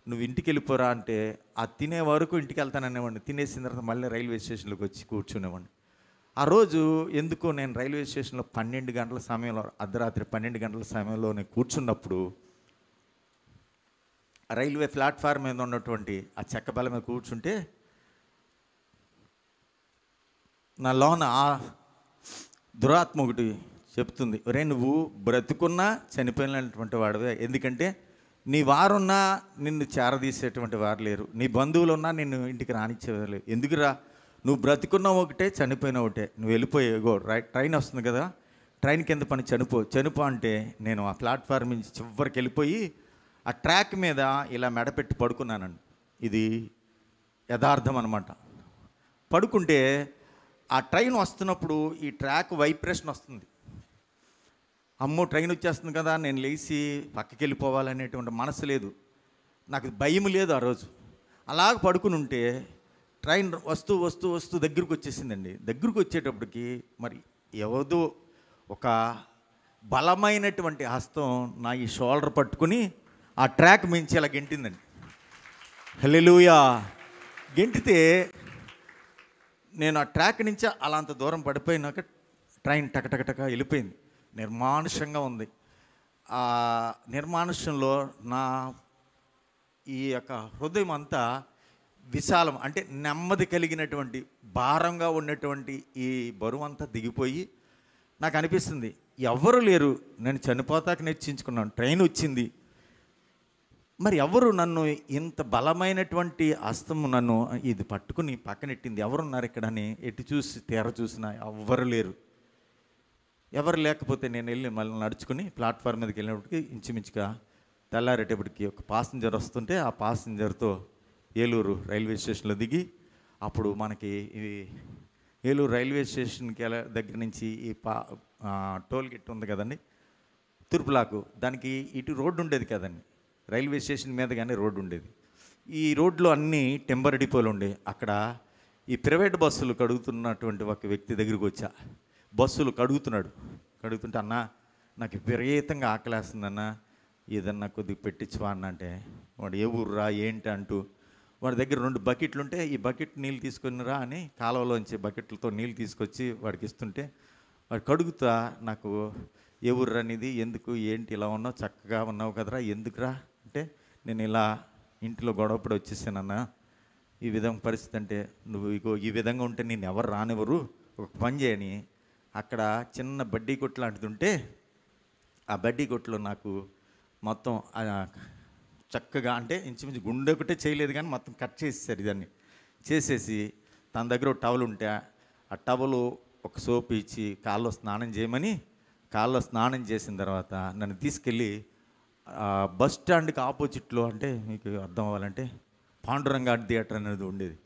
నువ్వు ఇంటికి వెళ్ళిపోరా అంటే, ఆ తినే వరకు ఇంటికి వెళ్తాననేవాడిని. తినేసిన తర్వాత మళ్ళీ రైల్వే స్టేషన్లోకి వచ్చి కూర్చునేవాడిని. ఆ రోజు ఎందుకో నేను రైల్వే స్టేషన్లో 12 గంటల సమయంలో, అర్ధరాత్రి 12 గంటల సమయంలో నేను కూర్చున్నప్పుడు, రైల్వే ప్లాట్ఫామ్ మీద ఉన్నటువంటి ఆ చెక్క బల్ల మీద కూర్చుంటే నా లోన దురాత్మ ఒకటి చెప్తుంది, ఒరే నువ్వు బ్రతుకున్నా చనిపోయినటువంటి వాడివే, ఎందుకంటే నీ వారున్నా నిన్ను చేరదీసేటువంటి వారు లేరు, నీ బంధువులున్నా నిన్ను ఇంటికి రానిచ్చేవారు, ఎందుకురా నువ్వు బ్రతుకున్నా ఒకటే చనిపోయినా ఒకటే, నువ్వు వెళ్ళిపోయేగో ట్రైన్ వస్తుంది కదా, ట్రైన్ కింద పని చనిపో అంటే, నేను ఆ ప్లాట్ఫామ్ నుంచి చివరికి వెళ్ళిపోయి ఆ ట్రాక్ మీద ఇలా మెడపెట్టి పడుకున్నానండి. ఇది యథార్థం అనమాట. పడుకుంటే ఆ ట్రైన్ వస్తున్నప్పుడు ఈ ట్రాక్ వైబ్రేషన్ వస్తుంది. అమ్మో ట్రైన్ వచ్చేస్తుంది కదా, నేను లేచి పక్కకి వెళ్ళిపోవాలనేటువంటి మనసు లేదు, నాకు భయం లేదు ఆ రోజు. అలాగ పడుకుని ఉంటే ట్రైన్ వస్తూ వస్తూ వస్తూ దగ్గరికి వచ్చేసిందండి. దగ్గరికి వచ్చేటప్పటికి మరి ఎవదో ఒక బలమైనటువంటి హస్తం నా ఈ షోల్డర్ పట్టుకుని ఆ ట్రాక్ మించి ఇలా గెంటిందండి. హల్లెలూయా. గెంటితే నేను ఆ ట్రాక్ నుంచి అలా అంత దూరం పడిపోయినాక ట్రైన్ టకటకటక వెళ్ళిపోయింది. నిర్మానుషంగా ఉంది. ఆ నిర్మానుషంలో నా ఈ యొక్క హృదయం అంతా విశాలం, అంటే నెమ్మది కలిగినటువంటి, భారంగా ఉన్నటువంటి ఈ బరువు అంతా దిగిపోయి నాకు అనిపిస్తుంది ఎవరు లేరు, నేను చనిపోతాక నిశ్చయించుకున్నాను, ట్రైన్ వచ్చింది, మరి ఎవరు నన్ను ఇంత బలమైనటువంటి హస్తము నన్ను ఇది పట్టుకుని పక్కనెట్టింది, ఎవరున్నారు ఇక్కడ అని ఎటు చూసి తెర చూసినా ఎవ్వరు లేరు. ఎవరు లేకపోతే నేను వెళ్ళి మళ్ళీ నడుచుకుని ప్లాట్ఫామ్ మీదకి వెళ్ళినప్పటికి ఇంచుమించుగా తెల్లారేటప్పటికి ఒక పాసింజర్ వస్తుంటే ఆ పాసింజర్తో ఏలూరు రైల్వే స్టేషన్లో దిగి, అప్పుడు మనకి ఇది ఏలూరు రైల్వే స్టేషన్కి దగ్గర నుంచి ఈ టోల్ గేట్ ఉంది కదండి, తూర్పులాకు, దానికి ఇటు రోడ్డు ఉండేది కదండి, రైల్వే స్టేషన్ మీద కానీ రోడ్డు ఉండేది. ఈ రోడ్లో అన్నీ టెంబర్ డిపోలు ఉండేవి. అక్కడ ఈ ప్రైవేట్ బస్సులు కడుగుతున్నటువంటి ఒక వ్యక్తి దగ్గరికి వచ్చా. బస్సులు కడుగుతుంటే, అన్న నాకు విపరీతంగా ఆకలేస్తుందన్న, ఏదన్నా కొద్దిగా పెట్టించవా అన్న అంటే, వాడు ఏ ఊర్రా ఏంటి అంటూ వాడి దగ్గర 2 బకెట్లు ఉంటే, ఈ బకెట్ నీళ్ళు తీసుకునిరా అని కాలువలోంచి బకెట్లతో నీళ్ళు తీసుకొచ్చి వాడికి ఇస్తుంటే, వాడు కడుగుతా నాకు ఏ ఊర్రా అనేది, ఎందుకు ఏంటి ఇలా ఉన్నావు, చక్కగా ఉన్నావు కదరా, ఎందుకురా అంటే, నేను ఇలా ఇంట్లో గొడవపడి వచ్చేసానన్నా, ఈ విధంగా పరిస్థితి అంటే, నువ్వు ఇగో ఈ విధంగా ఉంటే నేను ఎవరు రానివ్వరు, ఒక పని చేయని, అక్కడ చిన్న బడ్డీ కొట్టు లాంటిది ఉంటే ఆ బడ్డీ కొట్టులో నాకు మొత్తం చక్కగా, అంటే ఇంచుమించు గుండె ఒకటే చేయలేదు కానీ మొత్తం కట్ చేసేసారు. ఇదాన్ని చేసేసి తన దగ్గర ఒక టవల్ ఉంటే ఆ టవలు ఒక సోప్ ఇచ్చి కాళ్ళలో స్నానం చేయమని, కాళ్ళలో స్నానం చేసిన తర్వాత నన్ను తీసుకెళ్ళి బస్ స్టాండ్కి ఆపోజిట్లో, అంటే మీకు అర్థం అవ్వాలంటే పాండురంగ థియేటర్ అనేది ఉండేది,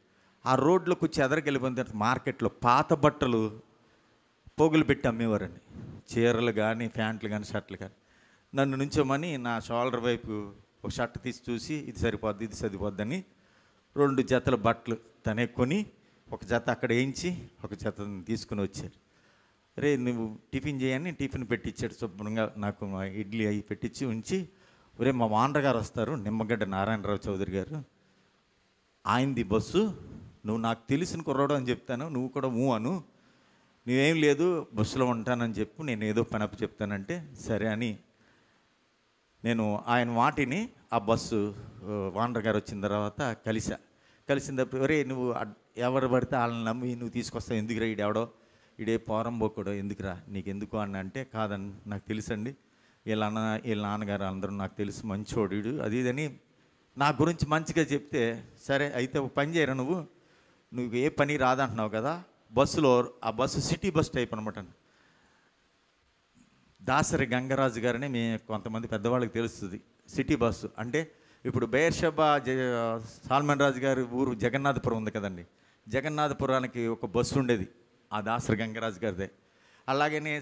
ఆ రోడ్లోకి వచ్చి ఎదరికెళ్ళిపోయిన తర్వాత మార్కెట్లో పాత బట్టలు పోగులు పెట్టి అమ్మేవారండి. చీరలు కానీ, ప్యాంట్లు కానీ, షర్ట్లు కానీ. నన్ను నుంచోమని నా షోల్డర్ వైపు ఒక షర్ట్ తీసి చూసి ఇది సరిపోద్ది, ఇది సరిపోద్దని 2 జతల బట్టలు తనే కొని ఒక జత అక్కడ వేయించి ఒక జత తీసుకుని వచ్చాడు. రే నువ్వు టిఫిన్ చేయని టిఫిన్ పెట్టించాడు. శుభ్రంగా నాకు ఇడ్లీ అవి పెట్టించి ఉంచి, రే మా వాండర్ గారు వస్తారు, నిమ్మగడ్డ నారాయణరావు చౌదరి గారు, ఆయనది బస్సు, నువ్వు నాకు తెలిసిన కుర్రాడు అని చెప్తాను, నువ్వు కూడా అను, నువ్వేం లేదు బస్సులో ఉంటానని చెప్పు, నేను ఏదో పని అప్పు చెప్తానంటే సరే అని నేను ఆయన మాటిని ఆ బస్సు వాండర్ గారు వచ్చిన తర్వాత కలిసినప్పుడు ఒరే నువ్వు ఎవరు పడితే వాళ్ళని నమ్మి నువ్వు తీసుకొస్తావు ఎందుకురా, ఈడెవడో ఈడే పోరంబోకుడో ఎందుకురా నీకు ఎందుకు అని అంటే, కాదని నాకు తెలుసండి, వీళ్ళ నాన్నగారు అందరూ నాకు తెలుసు, మంచోడు అది ఇదని నా గురించి మంచిగా చెప్తే, సరే అయితే ఒక పని చేయరా, నువ్వు ఏ పని రాదంటున్నావు కదా, బస్సులో ఆ బస్సు సిటీ బస్ టైప్ అనమాట. దాసరి గంగరాజు గారని కొంతమంది పెద్దవాళ్ళకి తెలుస్తుంది. సిటీ బస్సు అంటే ఇప్పుడు బేర్షబా సాల్మన్ రాజు గారి ఊరు జగన్నాథపురం ఉంది కదండి, జగన్నాథపురానికి ఒక బస్సు ఉండేది, ఆ దాసరి గంగరాజు గారిదే. అలాగనే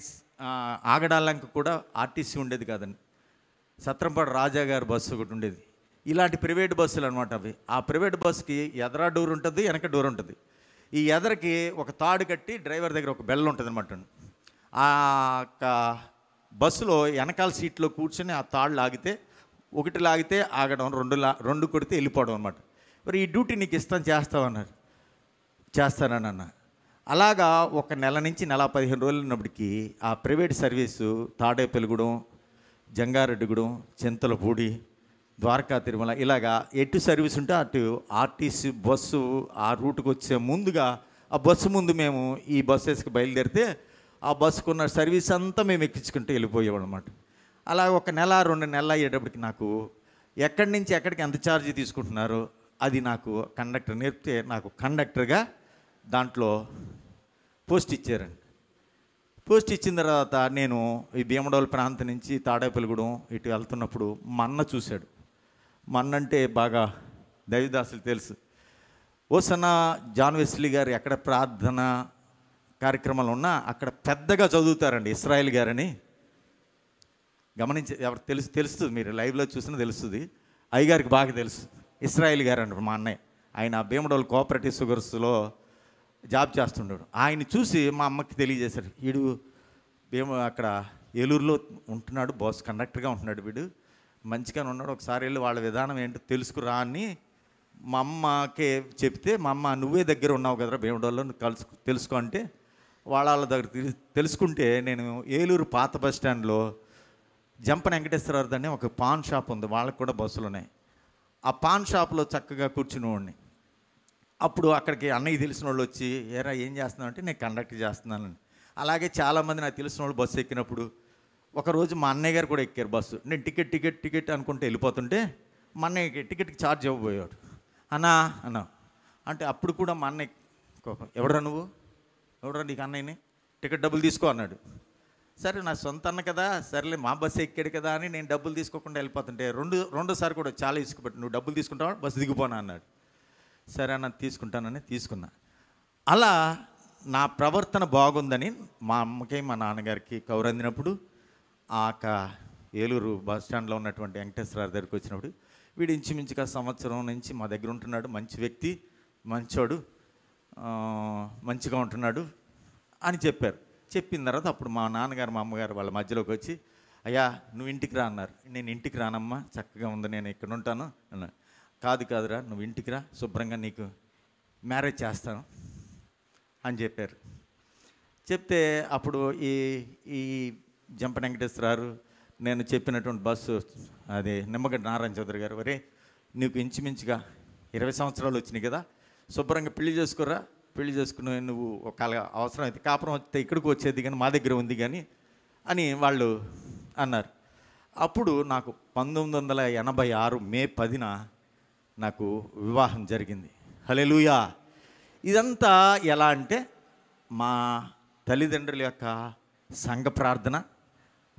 ఆగడాలంక కూడా ఆర్టీసీ ఉండేది కాదండి, సత్రంపాడు రాజా గారి బస్సు ఒకటి ఉండేది. ఇలాంటి ప్రైవేట్ బస్సులు అనమాట అవి. ఆ ప్రైవేట్ బస్సుకి ఎదరా డోర్ ఉంటుంది, వెనక డోర్ ఉంటుంది. ఈ ఎదరకి ఒక తాడు కట్టి డ్రైవర్ దగ్గర ఒక బెల్ ఉంటుంది అనమాట. ఆ బస్సులో వెనకాల సీట్లో కూర్చొని ఆ తాడు లాగితే, ఒకటి లాగితే ఆగడం, రెండు కొడితే వెళ్ళిపోవడం అనమాట. మరి ఈ డ్యూటీ నీకు చేస్తావన్నారు. చేస్తానని అన్న. అలాగా ఒక నెల నుంచి 15 రోజులు ఉన్నప్పటికీ ఆ ప్రైవేట్ సర్వీసు తాడేపల్లిగూడెం, జంగారెడ్డిగూడెం, చింతలపూడి, ద్వారకా తిరుమల ఇలాగా ఎటు సర్వీస్ ఉంటే అటు ఆర్టీసీ బస్సు ఆ రూట్కి వచ్చే ముందుగా ఆ బస్సు ముందు మేము ఈ బస్సెస్కి బయలుదేరితే ఆ బస్సుకున్న సర్వీస్ అంతా మేము ఎక్కించుకుంటూ వెళ్ళిపోయేవాళ్ళం అన్నమాట. అలా ఒక నెల 2 నెలలు అయ్యేటప్పటికి నాకు ఎక్కడి నుంచి ఎక్కడికి ఎంత ఛార్జీ తీసుకుంటున్నారో అది నాకు కండక్టర్ నేర్పితే, నాకు కండక్టర్గా దాంట్లో పోస్ట్ ఇచ్చారండి. పోస్ట్ ఇచ్చిన తర్వాత నేను ఈ భీమడోల్ ప్రాంతం నుంచి తాడేపల్లిగూడెం ఇటు వెళ్తున్నప్పుడు మన్న చూశాడు. మన్నంటే బాగా దైవదాసులు తెలుసు. ఓసన్న జాన్ వెస్లీ గారు ఎక్కడ ప్రార్థన కార్యక్రమాలు ఉన్నా అక్కడ పెద్దగా చదువుతారండి. ఇస్రాయేల్ గారని గమనించి ఎవరు తెలుస్తుంది, మీరు లైవ్లో చూసినా తెలుస్తుంది. అయ్యగారికి బాగా తెలుసు. ఇస్రాయేల్ గారు అంటారు మా అన్నయ్య. ఆయన భీమడోల్ కోఆపరేటివ్ షుగర్స్లో జాబ్ చేస్తుంటాడు. ఆయన చూసి మా అమ్మకి తెలియజేశారు, వీడు అక్కడ ఏలూరులో ఉంటున్నాడు, బస్ కండక్టర్గా ఉంటున్నాడు, వీడు మంచిగానే ఉన్నాడు, ఒకసారి వెళ్ళి వాళ్ళ విధానం ఏంటో తెలుసుకురా అని మా అమ్మకే చెప్తే, మా అమ్మ నువ్వే దగ్గర ఉన్నావు కదరా భీమడోల్లో తెలుసుకో అంటే, వాళ్ళ దగ్గర తెలుసుకుంటే నేను ఏలూరు పాత బస్ స్టాండ్లో జంపన వెంకటేశ్వరరావు అని ఒక పాన్ షాప్ ఉంది, వాళ్ళకి కూడా బస్సులు ఉన్నాయి. ఆ పాన్ షాప్లో చక్కగా కూర్చునేవాడిని. అప్పుడు అక్కడికి అన్నయ్య తెలిసిన వాళ్ళు వచ్చి, ఏరా ఏం చేస్తున్నావు అంటే, నేను కండక్ట్ చేస్తున్నాను. అలాగే చాలామంది నాకు తెలిసిన వాళ్ళు బస్సు ఎక్కినప్పుడు, ఒకరోజు మా అన్నయ్య గారు కూడా ఎక్కారు బస్సు. నేను టికెట్ అనుకుంటే వెళ్ళిపోతుంటే మా అన్నయ్యకి టికెట్కి ఛార్జ్ ఇవ్వబోయాడు. అన్నా అంటే అప్పుడు కూడా మా అన్నయ్య కోపం, ఎవడరా నీకు అన్నయ్యని టికెట్ డబ్బులు తీసుకో అన్నాడు. సరే నా సొంత అన్న కదా, సరేలే మా బస్సు ఎక్కాడు కదా అని నేను డబ్బులు తీసుకోకుండా వెళ్ళిపోతుంటే రెండోసారి కూడా చాలా ఇసుకుపెట్టి, నువ్వు డబ్బులు తీసుకుంటావా, బస్సు దిగిపోనా అన్నాడు. సరే అన్న తీసుకుంటానని తీసుకున్నా. అలా నా ప్రవర్తన బాగుందని మా అమ్మకి మా నాన్నగారికి కౌరందినప్పుడు ఆ ఏలూరు బస్ స్టాండ్లో ఉన్నటువంటి వెంకటేశ్వరరావు దగ్గరికి వచ్చినప్పుడు, వీడు ఇంచుమించుగా సంవత్సరం నుంచి మా దగ్గర ఉంటున్నాడు, మంచి వ్యక్తి, మంచోడు, మంచిగా ఉంటున్నాడు అని చెప్పారు. చెప్పిన తర్వాత అప్పుడు మా నాన్నగారు మా అమ్మగారు వాళ్ళ మధ్యలోకి వచ్చి, అయ్యా నువ్వు ఇంటికి రా అన్నారు. నేను ఇంటికి రానమ్మా, చక్కగా ఉంది, నేను ఇక్కడ ఉంటాను అన్నా. కాదురా నువ్వు ఇంటికి రా, శుభ్రంగా నీకు మ్యారేజ్ చేస్తాను అని చెప్పారు. చెప్తే అప్పుడు ఈ జంప వెంకటేశ్వరరావు నేను చెప్పినటువంటి బస్సు అది నిమ్మగడ్డ నారాయణ చౌదరి గారు, వరే నీకు ఇంచుమించుగా 20 సంవత్సరాలు వచ్చినాయి కదా, శుభ్రంగా పెళ్లి చేసుకోరా, పెళ్లి చేసుకుని నువ్వు ఒకవేళ అవసరం అయితే కాపురం వస్తే ఇక్కడికి వచ్చేది కానీ మా దగ్గర ఉంది కానీ అని వాళ్ళు అన్నారు. అప్పుడు నాకు 1986 మే 10న నాకు వివాహం జరిగింది. హల్లెలూయా. ఇదంతా ఎలా అంటే మా తల్లిదండ్రుల యొక్క సంఘ ప్రార్థన,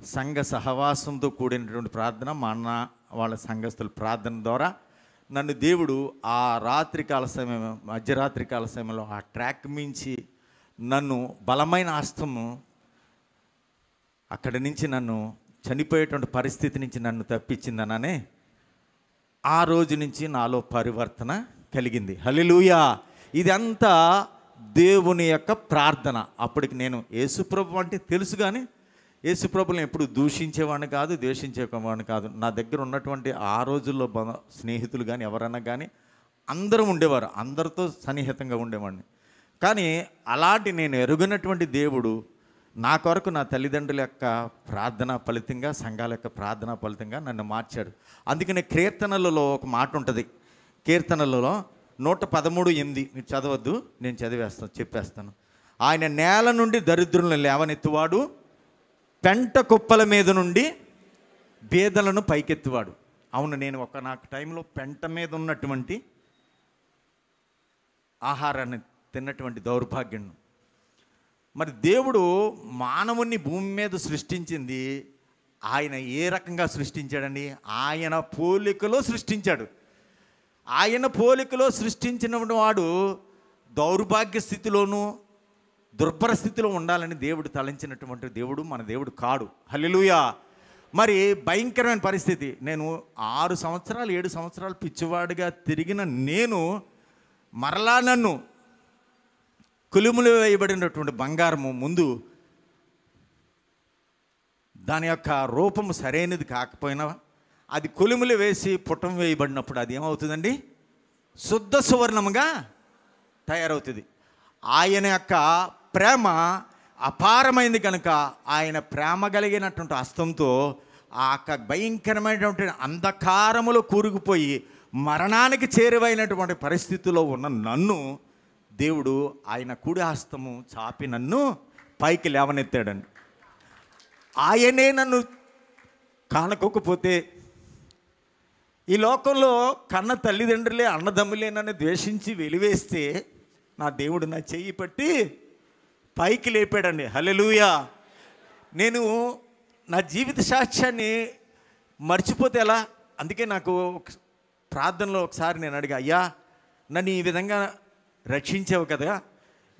సంఘ సహవాసంతో కూడినటువంటి ప్రార్థన, మా అన్న వాళ్ళ సంఘస్థుల ప్రార్థన ద్వారా నన్ను దేవుడు ఆ రాత్రికాల సమయం, మధ్యరాత్రి కాల సమయంలో ఆ ట్రాక్ మించి నన్ను బలమైన హస్తము అక్కడి నుంచి నన్ను చనిపోయేటువంటి పరిస్థితి నుంచి నన్ను తప్పించిందననే ఆ రోజు నుంచి నాలో పరివర్తన కలిగింది. హల్లెలూయా. ఇదంతా దేవుని యొక్క ప్రార్థన. అప్పటికి నేను యేసుప్రభు అంటే తెలుసు, కానీ యేసుప్రభుని ఎప్పుడు దూషించేవాడిని కాదు, ద్వేషించేవాడిని కాదు. నా దగ్గర ఉన్నటువంటి ఆ రోజుల్లో స్నేహితులు కానీ ఎవరన్నా కానీ అందరూ ఉండేవారు, అందరితో సన్నిహితంగా ఉండేవాడిని. కానీ అలాంటి నేను ఎరుగనటువంటి దేవుడు నా కొరకు నా తల్లిదండ్రుల యొక్క ప్రార్థన ఫలితంగా, సంఘాల యొక్క ప్రార్థన ఫలితంగా నన్ను మార్చాడు. అందుకనే కీర్తనలలో ఒక మాట ఉంటుంది. కీర్తనలలో 113:8 మీరు చదవద్దు, నేను చెప్పేస్తాను. ఆయన నేల నుండి దరిద్రులను లేవనెత్తువాడు, పెంట కుప్పల మీద నుండి బేదలను పైకెత్తువాడు. అవును, నేను నాకు టైంలో పెంట మీద ఉన్నటువంటి ఆహారాన్ని తిన్నటువంటి దౌర్భాగ్యం. మరి దేవుడు మానవుణ్ణి భూమి మీద సృష్టించింది ఆయన ఏ రకంగా సృష్టించాడండి? ఆయన పోలికలో సృష్టించాడు. ఆయన పోలికలో సృష్టించిన వాడు దౌర్భాగ్య స్థితిలోనూ దుర్భర స్థితిలో ఉండాలని దేవుడు తలంచినటువంటి దేవుడు మన దేవుడు కాడు. హల్లెలూయా. మరి భయంకరమైన పరిస్థితి. నేను 6 సంవత్సరాలు 7 సంవత్సరాలు పిచ్చివాడిగా తిరిగిన నేను మరలా నన్ను కొలుములు వేయబడినటువంటి బంగారము ముందు దాని యొక్క రూపము సరైనది కాకపోయినా అది కొలుములు వేసి పుటం వేయబడినప్పుడు అది ఏమవుతుందండి? శుద్ధ సువర్ణముగా తయారవుతుంది. ఆయన యొక్క ప్రేమ అపారమైంది కనుక ఆయన ప్రేమ కలిగినటువంటి హస్తంతో ఆ భయంకరమైనటువంటి అంధకారములో కూరుకుపోయి మరణానికి చేరువైనటువంటి పరిస్థితిలో ఉన్న నన్ను దేవుడు ఆయన కుడి హస్తము చాపి నన్ను పైకి లేవనెత్తాడండి. ఆయనే నన్ను కానకోకపోతే ఈ లోకంలో కన్న తల్లిదండ్రులే అన్నదమ్ములే నన్ను ద్వేషించి వెలివేస్తే నా దేవుడు నా చెయ్యి పట్టి పైకి లేపాడండి. హల్లెలూయా. నేను నా జీవిత సాక్ష్యాన్ని మర్చిపోతే ఎలా? అందుకే నాకు ప్రార్థనలో ఒకసారి నేను అడిగా, అయ్యా నన్ను ఈ విధంగా రక్షించావు కదా,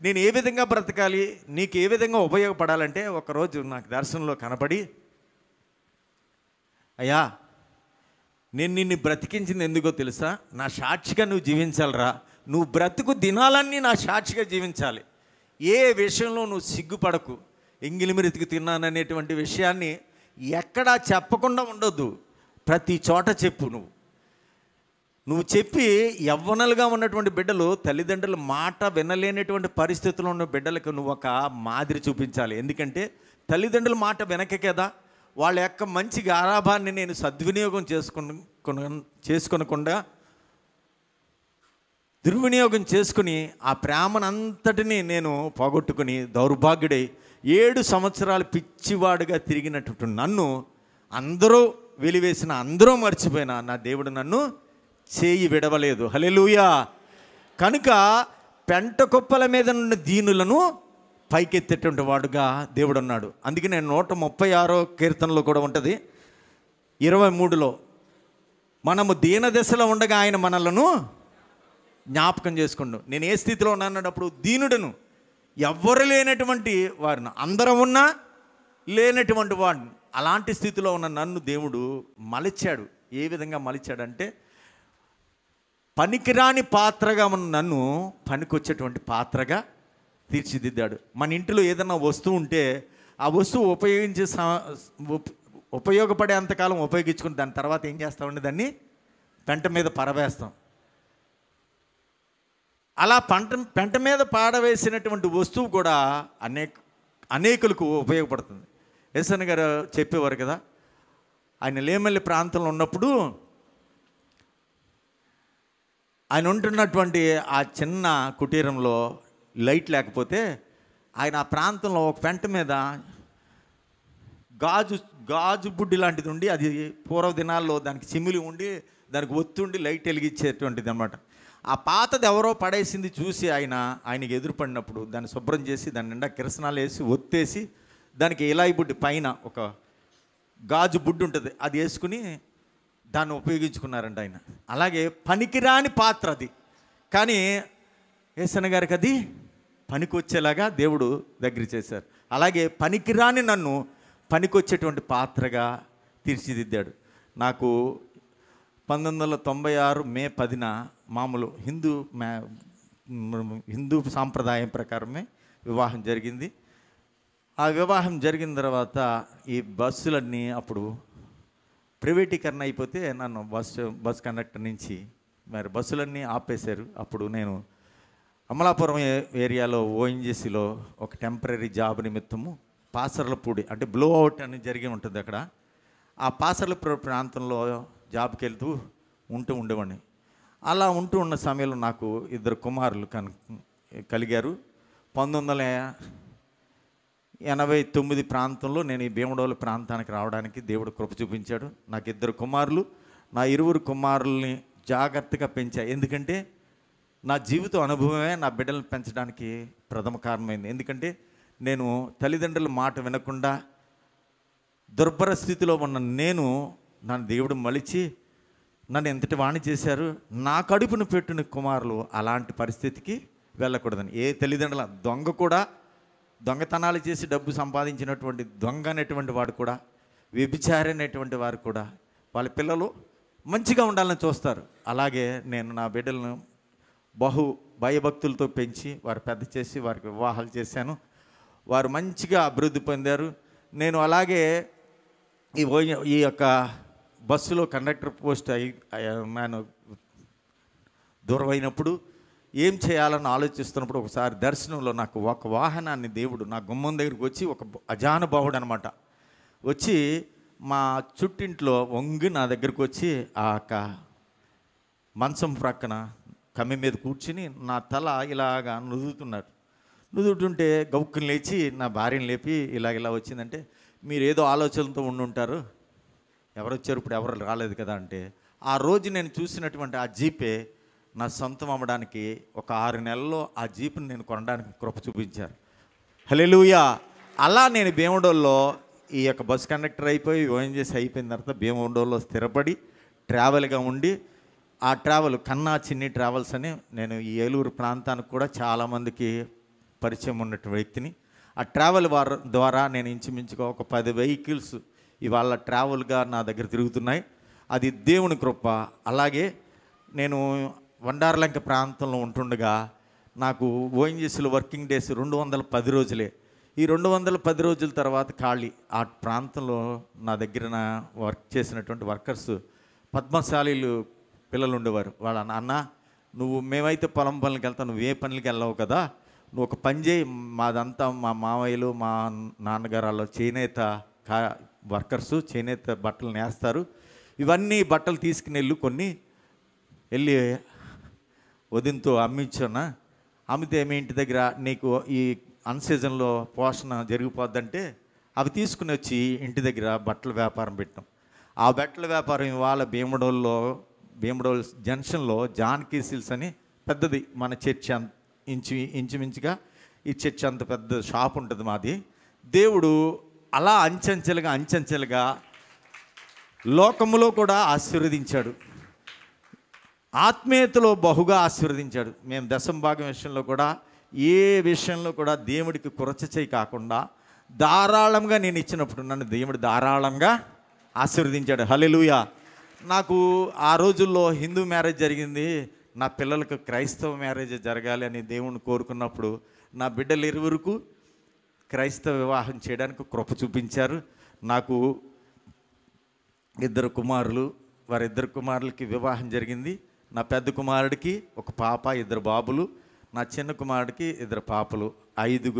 నేను ఏ విధంగా బ్రతకాలి, నీకు ఏ విధంగా ఉపయోగపడాలంటే ఒకరోజు నాకు దర్శనంలో కనపడి, అయ్యా నేను నిన్ను బ్రతికించింది ఎందుకో తెలుసా? నా సాక్షిగా నువ్వు జీవించాలిరా. నువ్వు బ్రతుకు దినాలన్నీ నా సాక్షిగా జీవించాలి. ఏ విషయంలో నువ్వు సిగ్గుపడకు. ఎంగిలి మెతుకు తిన్నాననేటువంటి విషయాన్ని ఎక్కడా చెప్పకుండా ఉండొద్దు. ప్రతి చోట చెప్పు. నువ్వు చెప్పి యవ్వనలుగా ఉన్నటువంటి బిడ్డలు తల్లిదండ్రుల మాట వినలేనటువంటి పరిస్థితుల్లో ఉన్న బిడ్డలకు నువ్వు ఒక మాదిరి చూపించాలి. ఎందుకంటే తల్లిదండ్రుల మాట వెనకే కదా వాళ్ళ యొక్క మంచి గారాభాన్ని నేను సద్వినియోగం చేసుకొనకుండా దుర్వినియోగం చేసుకుని ఆ ప్రేమనంతటినీ నేను పోగొట్టుకుని దౌర్భాగ్యుడై 7 సంవత్సరాలు పిచ్చివాడుగా తిరిగినటువంటి నన్ను అందరూ వెలివేసిన, అందరూ మర్చిపోయినా నా దేవుడు నన్ను చేయి విడవలేదు. హల్లెలూయా. కనుక పెంట కుప్పల మీద ఉన్న దీనులను పైకెత్తేటువంటి వాడుగా దేవుడు ఉన్నాడు. అందుకే నేను 136 కీర్తనలో కూడా ఉంటుంది 23లో, మనము దీన దశలో ఉండగా ఆయన మనలను జ్ఞాపకం చేసుకుండు. నేను ఏ స్థితిలో ఉన్నానప్పుడు దీనుడను, ఎవ్వరు లేనటువంటి వారిని, అందరం ఉన్నా లేనటువంటి వాడిని, అలాంటి స్థితిలో ఉన్న నన్ను దేవుడు మలిచాడు. ఏ విధంగా మలిచాడంటే పనికిరాని పాత్రగా ఉన్న నన్ను పనికొచ్చేటువంటి పాత్రగా తీర్చిదిద్దాడు. మన ఇంట్లో ఏదైనా వస్తువు ఉంటే ఆ వస్తువు ఉపయోగపడే అంతకాలం ఉపయోగించుకుని దాని తర్వాత ఏం చేస్తామండి? దాన్ని పెంట మీద పరవేస్తాం. అలా పెంట మీద పాడవేసినటువంటి వస్తువు కూడా అనేకులకు ఉపయోగపడుతుంది. యేసన్న గారు చెప్పేవారు కదా, ఆయన లేమల్లి ప్రాంతంలో ఉన్నప్పుడు ఆయన ఉంటున్నటువంటి ఆ చిన్న కుటీరంలో లైట్ లేకపోతే ఆయన ఆ ప్రాంతంలో ఒక పెంట మీద గాజు బుడ్డి లాంటిది ఉండి, అది పూర్వ దినాల్లో దానికి చిమిలి ఉండి దానికి ఒత్తి ఉండి లైట్ వెలిగించేటువంటిది అనమాట. ఆ పాతది ఎవరో పడేసింది చూసి ఆయనకి ఎదురుపడినప్పుడు దాన్ని శుభ్రం చేసి దాని నిండా కిరసనాలు వేసి ఒత్తేసి దానికి ఇలాయి బుడ్డి పైన ఒక గాజు బుడ్డి ఉంటుంది, అది వేసుకుని దాన్ని ఉపయోగించుకున్నారంట ఆయన. అలాగే పనికిరాని పాత్ర అది, కానీ యేసన్న గారికి అది పనికొచ్చేలాగా దేవుడు దగ్గర చేశారు. అలాగే పనికిరాని నన్ను పనికొచ్చేటువంటి పాత్రగా తీర్చిదిద్దాడు. నాకు 1996 మే 10న మామూలు హిందూ సాంప్రదాయం ప్రకారమే వివాహం జరిగింది. ఆ వివాహం జరిగిన తర్వాత ఈ బస్సులన్నీ అప్పుడు ప్రైవేటీకరణ అయిపోతే నన్ను బస్ కండక్టర్ నుంచి మరి బస్సులన్నీ ఆపేశారు. అప్పుడు నేను అమలాపురం ఏరియాలో ఓఎన్జీసీలో ఒక టెంపరీ జాబ్ నిమిత్తము పాసర్లపూడి అంటే బ్లో అవుట్ అని జరిగి ఉంటుంది అక్కడ. ఆ పాసర్లపూడి ప్రాంతంలో జాబ్కి వెళ్తూ ఉండేవాడిని. అలా ఉన్న సమయంలో నాకు 2 కుమారులు కలిగారు. 1989 ప్రాంతంలో నేను ఈ భీమడోలు ప్రాంతానికి రావడానికి దేవుడు కృప చూపించాడు. నాకు 2 కుమారులు. నా 2 కుమారుల్ని జాగ్రత్తగా పెంచా. ఎందుకంటే నా జీవిత అనుభవమే నా బిడ్డలను పెంచడానికి ప్రథమ కారణమైంది. ఎందుకంటే నేను తల్లిదండ్రుల మాట వినకుండా దుర్భర స్థితిలో ఉన్న నన్ను దేవుడు మలిచి నన్ను ఎంతటి వాణి చేశారు. నా కడుపును పెట్టిన కుమారులు అలాంటి పరిస్థితికి వెళ్ళకూడదని. ఏ తల్లిదండ్రుల దొంగ కూడా దొంగతనాలు చేసి డబ్బు సంపాదించినటువంటి దొంగ అనేటువంటి వాడు కూడా, వ్యభిచారి అనేటువంటి వారు కూడా వాళ్ళ పిల్లలు మంచిగా ఉండాలని చూస్తారు. అలాగే నేను నా బిడ్డలను భయభక్తులతో పెంచి వారు పెద్ద చేసి వారికి వివాహాలు చేశాను. వారు మంచిగా అభివృద్ధి పొందారు. నేను అలాగే ఈ యొక్క బస్సులో కండక్టర్ పోస్ట్ నేను దూరం అయినప్పుడు ఏం చేయాలని ఆలోచిస్తున్నప్పుడు ఒకసారి దర్శనంలో నాకు ఒక వాహనాన్ని దేవుడు నా గుమ్మం దగ్గరికి వచ్చి, ఒక అజానుభావుడు అనమాట వచ్చి మా చుట్టింట్లో వంగి నా దగ్గరికి వచ్చి ఆ యొక్క మంచం ప్రక్కన కమ్మి మీద కూర్చుని నా తల ఇలాగా నుదుతుంటే గౌక్కుని లేచి నా భార్యను లేపి ఇలా వచ్చిందంటే, మీరు ఏదో ఆలోచనలతో ఉండుంటారు, ఎవరు వచ్చారు ఇప్పుడు ఎవరు రాలేదు కదా అంటే, ఆ రోజు నేను చూసినటువంటి ఆ జీపే నా సొంతం అమ్మడానికి ఒక 6 నెలల్లో ఆ జీపుని నేను కొనడానికి కృప చూపించారు. హల్లెలూయా. అలా నేను భీమడోల్లో ఈ యొక్క బస్ కండక్టర్ అయిపోయి ఓఎన్జీసీ అయిపోయిన తర్వాత భీమడోల్లో స్థిరపడి ట్రావెల్గా ఉండి, ఆ ట్రావెల్ కన్నా చిన్ని ట్రావెల్స్ అని నేను ఈ ఏలూరు ప్రాంతానికి కూడా చాలామందికి పరిచయం ఉన్నటువంటి వ్యక్తిని. ఆ ట్రావెల్ ద్వారా నేను ఇంచుమించుగా ఒక 10 వెహికల్స్ ఇవాళ ట్రావెల్గా నా దగ్గర తిరుగుతున్నాయి. అది దేవుని కృప. అలాగే నేను వండార్లంక ప్రాంతంలో ఉంటుండగా నాకు ఓఎన్జీసీలో వర్కింగ్ డేస్ 210 రోజులే. ఈ 210 రోజుల తర్వాత ఖాళీ. ఆ ప్రాంతంలో నా దగ్గర వర్క్ చేసినటువంటి వర్కర్స్ పద్మశాలీలు పిల్లలు ఉండేవారు. వాళ్ళ అన్న, మేమైతే పొలం పనులకి వెళ్తాం, నువ్వు ఏ పనులకి వెళ్ళవు కదా, నువ్వు ఒక పని చేయి, మాదంతా మా మావయ్యలు మా నాన్నగారు చేనేత వర్కర్సు చేనేత బట్టలు నేస్తారు, ఇవన్నీ బట్టలు తీసుకుని కొన్ని వెళ్ళి వదినతో అమ్మించానా, అమ్మితే మీ ఇంటి దగ్గర నీకు ఈ అన్సీజన్లో పోషణ జరిగిపోద్దంటే అవి తీసుకుని వచ్చి ఇంటి దగ్గర బట్టల వ్యాపారం పెట్టాం. ఆ బట్టల వ్యాపారం ఇవాళ భీమడోల్ జంక్షన్లో జానకీ సిల్స్ అని పెద్దది మన చర్చి ఇంచుమించుగా ఈ చర్చి అంత పెద్ద షాప్ ఉంటుంది మాది. దేవుడు అలా అంచెంచెలుగా లోకములో కూడా ఆశీర్వదించాడు, ఆత్మీయతలో బహుగా ఆశీర్వదించాడు. మేము దశంభాగం విషయంలో కూడా ఏ విషయంలో కూడా దేవుడికి కొరచ చేయి కాకుండా ధారాళంగా నేను ఇచ్చినప్పుడు నన్ను దేవుడు ధారాళంగా ఆశీర్వదించాడు. హల్లెలూయా. నాకు ఆ రోజుల్లో హిందూ మ్యారేజ్ జరిగింది, నా పిల్లలకు క్రైస్తవ మ్యారేజ్ జరగాలి అని దేవుణ్ణి కోరుకున్నప్పుడు నా బిడ్డలు 2 క్రైస్తవ వివాహం చేయడానికి కృప చూపించారు. నాకు 2 కుమారులు, వారి 2 కుమారులకి వివాహం జరిగింది. నా పెద్ద కుమారుడికి ఒక పాప, 2 బాబులు. నా చిన్న కుమారుడికి 2 పాపలు, 5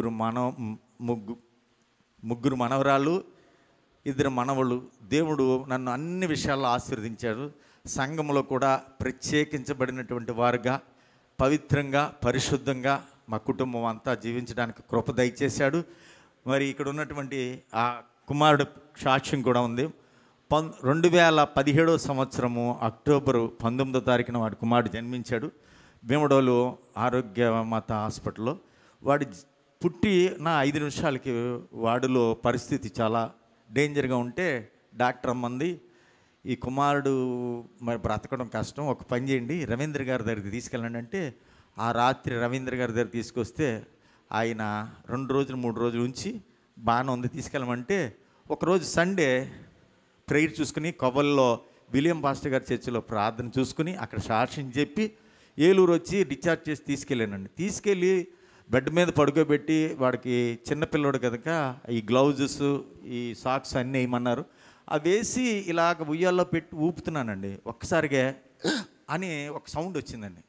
ముగ్గురు మనవరాళ్ళు, 2 మనవళ్ళు. దేవుడు నన్ను అన్ని విషయాల్లో ఆశీర్వదించాడు. సంఘంలో కూడా ప్రత్యేకించబడినటువంటి వారుగా, పవిత్రంగా, పరిశుద్ధంగా మా కుటుంబం అంతా జీవించడానికి కృప దయచేశాడు. మరి ఇక్కడ ఉన్నటువంటి ఆ కుమారుడు సాక్ష్యం కూడా ఉంది. 2017 సంవత్సరము అక్టోబరు 19వ తారీఖున వాడి కుమారుడు జన్మించాడు భీమడోలు ఆరోగ్య మాత హాస్పిటల్లో. వాడి పుట్టిన 5 నిమిషాలకి వాడిలో పరిస్థితి చాలా డేంజర్గా ఉంటే డాక్టర్ అమ్మంది, ఈ కుమారుడు మరి బ్రతకడం కష్టం, ఒక పని చేయండి రవీంద్ర గారి దగ్గరికి తీసుకెళ్ళండి అంటే, ఆ రాత్రి రవీంద్ర గారి దగ్గర తీసుకొస్తే ఆయన 2 రోజులు 3 రోజులు ఉంచి బాగానే ఉంది తీసుకెళ్ళమంటే, ఒకరోజు సండే ప్రేయర్ చూసుకుని కొవ్వల్లో విలియం పాస్టర్ గారి చర్చిలో ప్రార్థన చూసుకుని అక్కడ సాక్ష్యం చెప్పి ఏలూరు వచ్చి డిశ్చార్జ్ చేసి తీసుకెళ్ళానండి. తీసుకెళ్ళి బెడ్ మీద పడుకోబెట్టి, వాడికి చిన్నపిల్లడు కనుక ఈ గ్లౌజెస్ ఈ సాక్స్ అన్నీ వేయమన్నారు. అవి వేసి ఇలాగ ఉయ్యాల్లో పెట్టి ఊపుతున్నానండి. ఒక్కసారిగా అని ఒక సౌండ్ వచ్చిందండి,